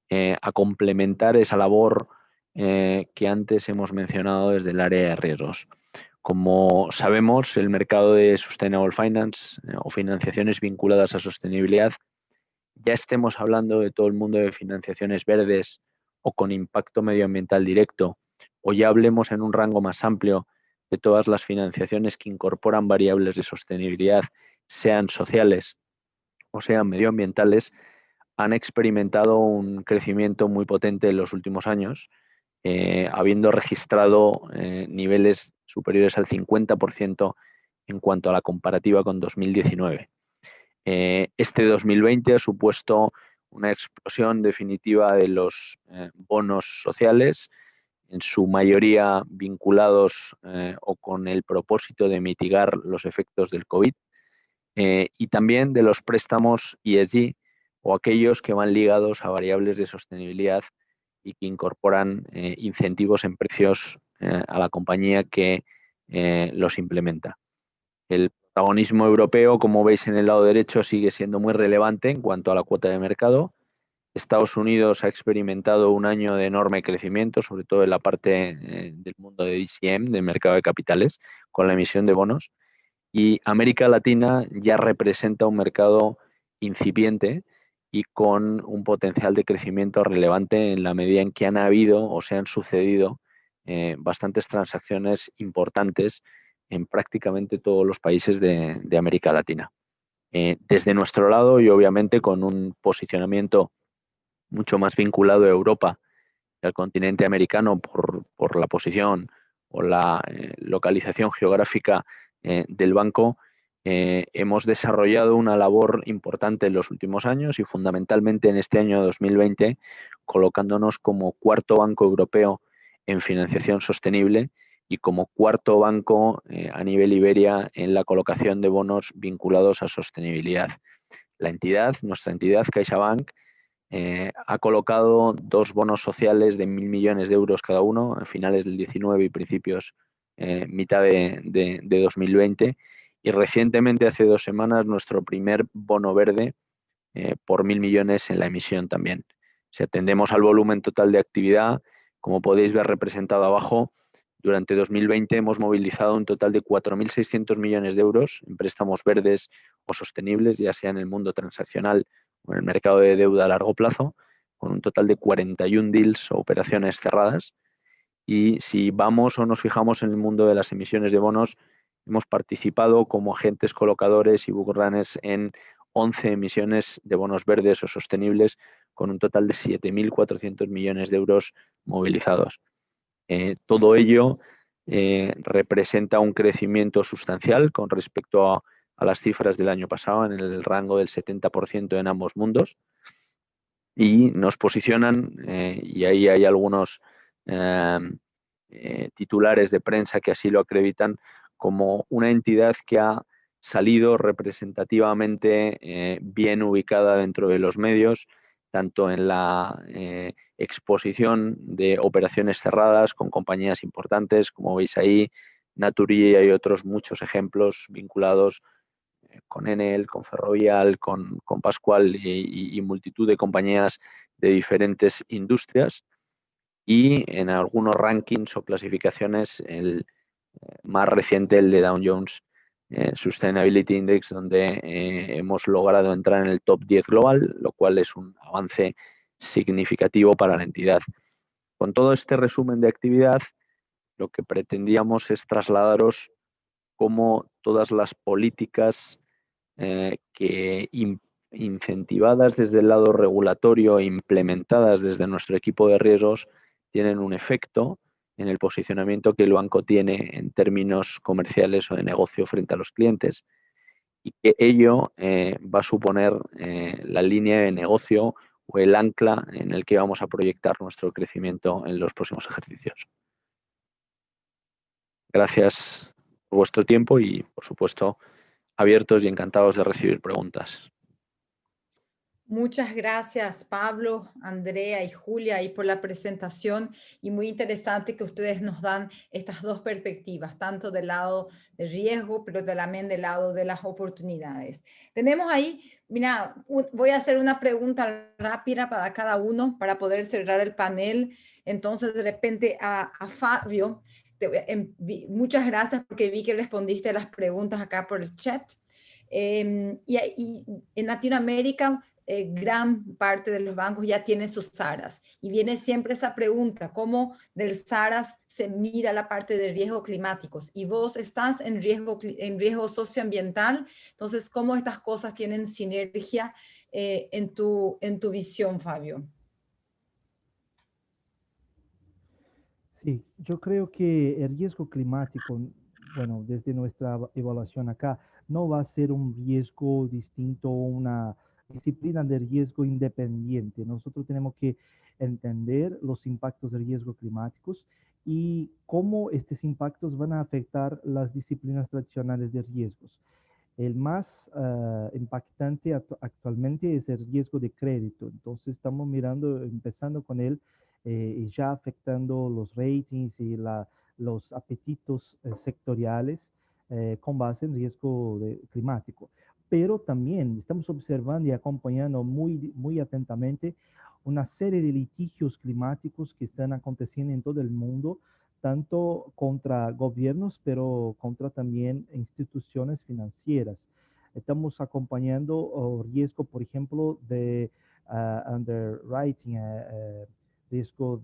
a complementar esa labor que antes hemos mencionado desde el área de riesgos. Como sabemos, el mercado de Sustainable Finance o financiaciones vinculadas a sostenibilidad, ya estemos hablando de todo el mundo de financiaciones verdes o con impacto medioambiental directo, o ya hablemos en un rango más amplio de todas las financiaciones que incorporan variables de sostenibilidad, sean sociales o sean medioambientales, han experimentado un crecimiento muy potente en los últimos años, habiendo registrado niveles superiores al 50% en cuanto a la comparativa con 2019. Este 2020 ha supuesto una explosión definitiva de los bonos sociales, en su mayoría vinculados o con el propósito de mitigar los efectos del COVID, y también de los préstamos ESG o aquellos que van ligados a variables de sostenibilidad y que incorporan incentivos en precios a la compañía que los implementa. El protagonismo europeo, como veis en el lado derecho, sigue siendo muy relevante en cuanto a la cuota de mercado. Estados Unidos ha experimentado un año de enorme crecimiento, sobre todo en la parte del mundo de DCM, de mercado de capitales, con la emisión de bonos. Y América Latina ya representa un mercado incipiente y con un potencial de crecimiento relevante en la medida en que han habido o se han sucedido bastantes transacciones importantes en prácticamente todos los países de América Latina. Desde nuestro lado y obviamente con un posicionamiento mucho más vinculado a Europa y al continente americano por la posición o la localización geográfica del banco, hemos desarrollado una labor importante en los últimos años y fundamentalmente en este año 2020, colocándonos como cuarto banco europeo en financiación sostenible y como cuarto banco a nivel Iberia en la colocación de bonos vinculados a sostenibilidad. Nuestra entidad, CaixaBank, ha colocado 2 bonos sociales de 1.000 millones de euros cada uno a finales del 19 y principios mitad de 2020, y recientemente, hace 2 semanas, nuestro primer bono verde por 1.000 millones en la emisión también. Si atendemos al volumen total de actividad, como podéis ver representado abajo, durante 2020 hemos movilizado un total de 4.600 millones de euros en préstamos verdes o sostenibles, ya sea en el mundo transaccional o en el mercado de deuda a largo plazo, con un total de 41 deals o operaciones cerradas. Y si vamos o nos fijamos en el mundo de las emisiones de bonos, hemos participado como agentes colocadores y bookrunners en 11 emisiones de bonos verdes o sostenibles, con un total de 7.400 millones de euros movilizados. Todo ello representa un crecimiento sustancial con respecto a las cifras del año pasado, en el rango del 70% en ambos mundos, y nos posicionan, y ahí hay algunos titulares de prensa que así lo acreditan, como una entidad que ha salido representativamente bien ubicada dentro de los medios, tanto en la exposición de operaciones cerradas con compañías importantes, como veis ahí, Naturgy, y hay otros muchos ejemplos vinculados con Enel, con Ferrovial, con Pascual y multitud de compañías de diferentes industrias. Y en algunos rankings o clasificaciones, el más reciente, el de Dow Jones Sustainability Index, donde hemos logrado entrar en el top 10 global, lo cual es un avance significativo para la entidad. Con todo este resumen de actividad, lo que pretendíamos es trasladaros cómo todas las políticas que incentivadas desde el lado regulatorio e implementadas desde nuestro equipo de riesgos tienen un efecto en el posicionamiento que el banco tiene en términos comerciales o de negocio frente a los clientes, y que ello va a suponer la línea de negocio o poco el ancla en el que vamos a proyectar nuestro crecimiento en los próximos ejercicios. Gracias por vuestro tiempo y, por supuesto, abiertos y encantados de recibir preguntas. Muchas gracias, Pablo, Andrea y Julia, y por la presentación, y muy interesante que ustedes nos dan estas dos perspectivas, tanto del lado del riesgo, pero también del lado de las oportunidades. Tenemos ahí, mira, voy a hacer una pregunta rápida para cada uno para poder cerrar el panel. Entonces, de repente a Fabio, muchas gracias porque vi que respondiste a las preguntas acá por el chat. Y en Latinoamérica, gran parte de los bancos ya tienen sus SARAs. Y viene siempre esa pregunta, ¿cómo del SARAs se mira la parte de riesgos climáticos? Y vos estás en riesgo socioambiental, entonces, ¿cómo estas cosas tienen sinergia en tu visión, Fabio? Sí, yo creo que el riesgo climático, bueno, desde nuestra evaluación acá, no va a ser un riesgo distinto, una disciplina de riesgo independiente. Nosotros tenemos que entender los impactos de riesgo climáticos y cómo estos impactos van a afectar las disciplinas tradicionales de riesgos. El más impactante actualmente es el riesgo de crédito. Entonces estamos mirando, empezando con él y ya afectando los ratings y los apetitos sectoriales con base en riesgo climático. Pero también estamos observando y acompañando muy atentamente una serie de litigios climáticos que están aconteciendo en todo el mundo, tanto contra gobiernos, pero contra también instituciones financieras. Estamos acompañando riesgo, por ejemplo, de underwriting, riesgo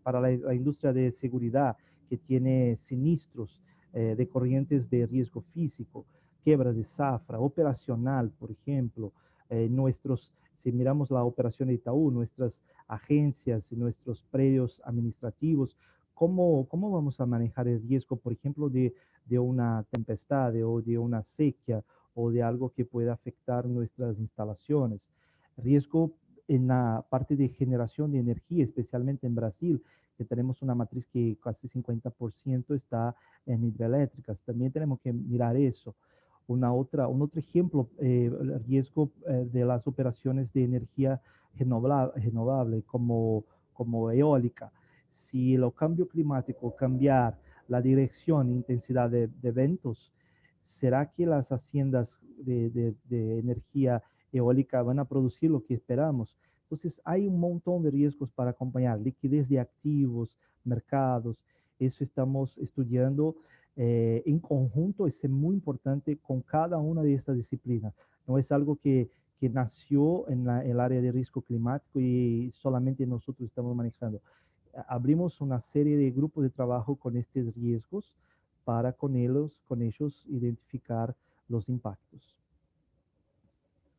para la industria de seguridad que tiene sinistros de corrientes de riesgo físico, quiebra de zafra, operacional, por ejemplo, si miramos la operación de Itaú, nuestras agencias, nuestros predios administrativos, ¿cómo vamos a manejar el riesgo, por ejemplo, de una tempestad o de una sequía o de algo que pueda afectar nuestras instalaciones? Riesgo en la parte de generación de energía, especialmente en Brasil, que tenemos una matriz que casi 50% está en hidroeléctricas. También tenemos que mirar eso. Un otro ejemplo, el riesgo de las operaciones de energía renovable como eólica. Si el cambio climático cambiar la dirección e intensidad de eventos, ¿será que las haciendas de energía eólica van a producir lo que esperamos? Entonces, hay un montón de riesgos para acompañar, liquidez de activos, mercados, eso estamos estudiando en conjunto, es muy importante con cada una de estas disciplinas. No es algo que nació en el área de riesgo climático y solamente nosotros estamos manejando. Abrimos una serie de grupos de trabajo con estos riesgos para con ellos identificar los impactos.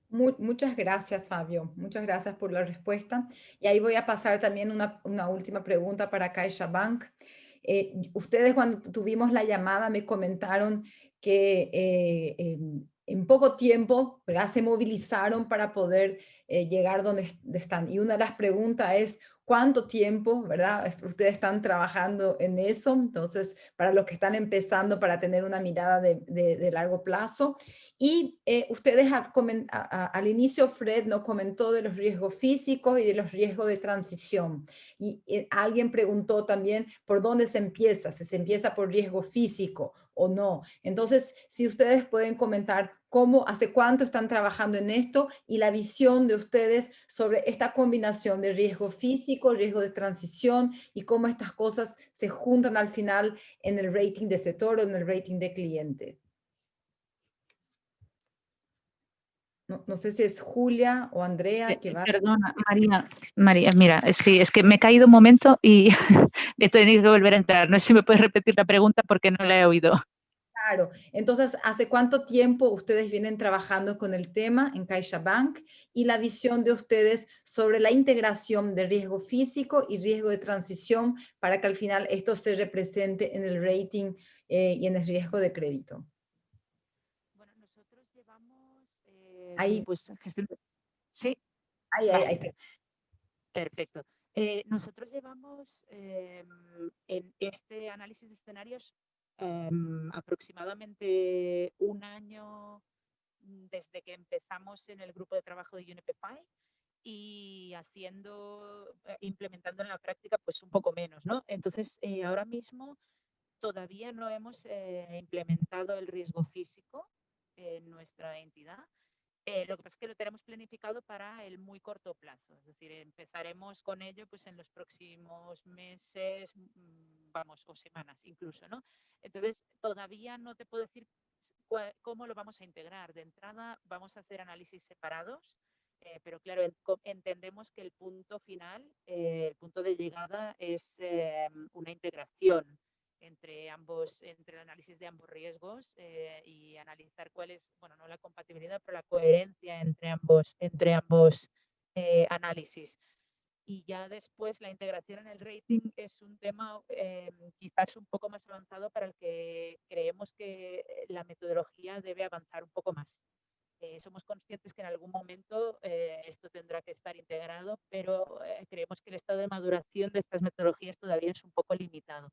Muchas gracias, Fabio. Muchas gracias por la respuesta. Y ahí voy a pasar también una última pregunta para CaixaBank. Ustedes cuando tuvimos la llamada me comentaron que en poco tiempo, ¿verdad?, se movilizaron para poder llegar donde están. Y una de las preguntas es, ¿cuánto tiempo, verdad? Ustedes están trabajando en eso. Entonces, para los que están empezando, para tener una mirada de largo plazo. Y ustedes al inicio, Fred nos comentó de los riesgos físicos y de los riesgos de transición. Y alguien preguntó también por dónde se empieza, si se empieza por riesgo físico o no. Entonces, si ustedes pueden comentar hace cuánto están trabajando en esto y la visión de ustedes sobre esta combinación de riesgo físico, riesgo de transición y cómo estas cosas se juntan al final en el rating de sector o en el rating de cliente. No sé si es Julia o Andrea que va. Perdona, María, mira, sí, es que me he caído un momento y he tenido que volver a entrar. No sé si me puedes repetir la pregunta porque no la he oído. Claro, entonces, ¿hace cuánto tiempo ustedes vienen trabajando con el tema en CaixaBank y la visión de ustedes sobre la integración de riesgo físico y riesgo de transición para que al final esto se represente en el rating y en el riesgo de crédito? Bueno, nosotros llevamos Ahí. pues gestión. Sí. Ahí está. Perfecto. Nosotros llevamos en este análisis de escenarios aproximadamente un año desde que empezamos en el grupo de trabajo de UNEP-FI y implementando en la práctica pues un poco menos, ¿no? Entonces, ahora mismo todavía no hemos implementado el riesgo físico en nuestra entidad. Lo que pasa es que lo tenemos planificado para el muy corto plazo, es decir, empezaremos con ello pues en los próximos meses, vamos, o semanas incluso, ¿no? Entonces, todavía no te puedo decir cómo lo vamos a integrar. De entrada, vamos a hacer análisis separados, pero claro, entendemos que el punto final, el punto de llegada es una integración entre el análisis de ambos riesgos y analizar cuál es, bueno, no la compatibilidad, pero la coherencia entre ambos análisis. Y ya después la integración en el rating es un tema quizás un poco más avanzado para el que creemos que la metodología debe avanzar un poco más. Somos conscientes que en algún momento esto tendrá que estar integrado, pero creemos que el estado de maduración de estas metodologías todavía es un poco limitado.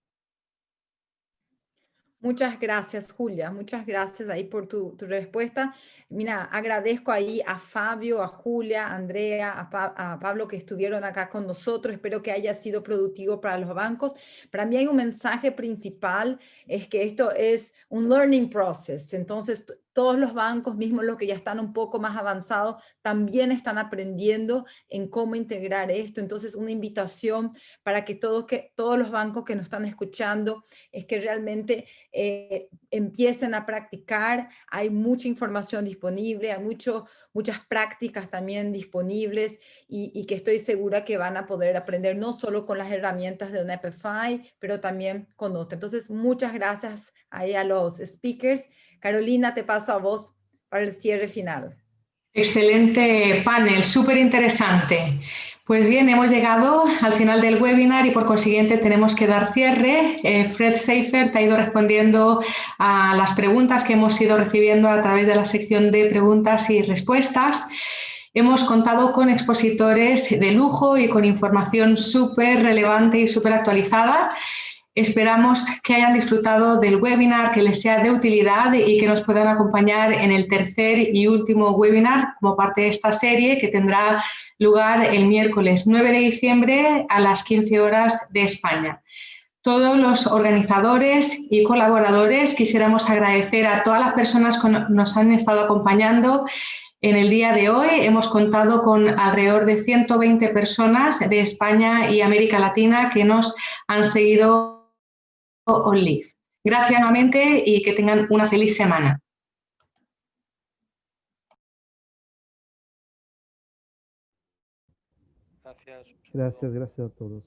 Muchas gracias, Julia. Muchas gracias ahí por tu respuesta. Mira, agradezco ahí a Fabio, a Julia, a Andrea, a Pablo que estuvieron acá con nosotros. Espero que haya sido productivo para los bancos. Para mí hay un mensaje principal, es que esto es un learning process. Entonces, todos los bancos, mismo los que ya están un poco más avanzados, también están aprendiendo en cómo integrar esto. Entonces, una invitación para que todos los bancos que nos están escuchando es que realmente empiecen a practicar. Hay mucha información disponible, hay muchas prácticas también disponibles y que estoy segura que van a poder aprender no solo con las herramientas de UNEP-FI, pero también con otras. Entonces, muchas gracias ahí a los speakers. Carolina, te paso a vos para el cierre final. Excelente panel, súper interesante. Pues bien, hemos llegado al final del webinar y por consiguiente tenemos que dar cierre. Fred Seifert ha ido respondiendo a las preguntas que hemos ido recibiendo a través de la sección de preguntas y respuestas. Hemos contado con expositores de lujo y con información súper relevante y súper actualizada. Esperamos que hayan disfrutado del webinar, que les sea de utilidad y que nos puedan acompañar en el tercer y último webinar como parte de esta serie que tendrá lugar el miércoles 9 de diciembre a las 15 horas de España. Todos los organizadores y colaboradores quisiéramos agradecer a todas las personas que nos han estado acompañando. En el día de hoy hemos contado con alrededor de 120 personas de España y América Latina que nos han seguido on live. Gracias nuevamente y que tengan una feliz semana. Gracias a todos.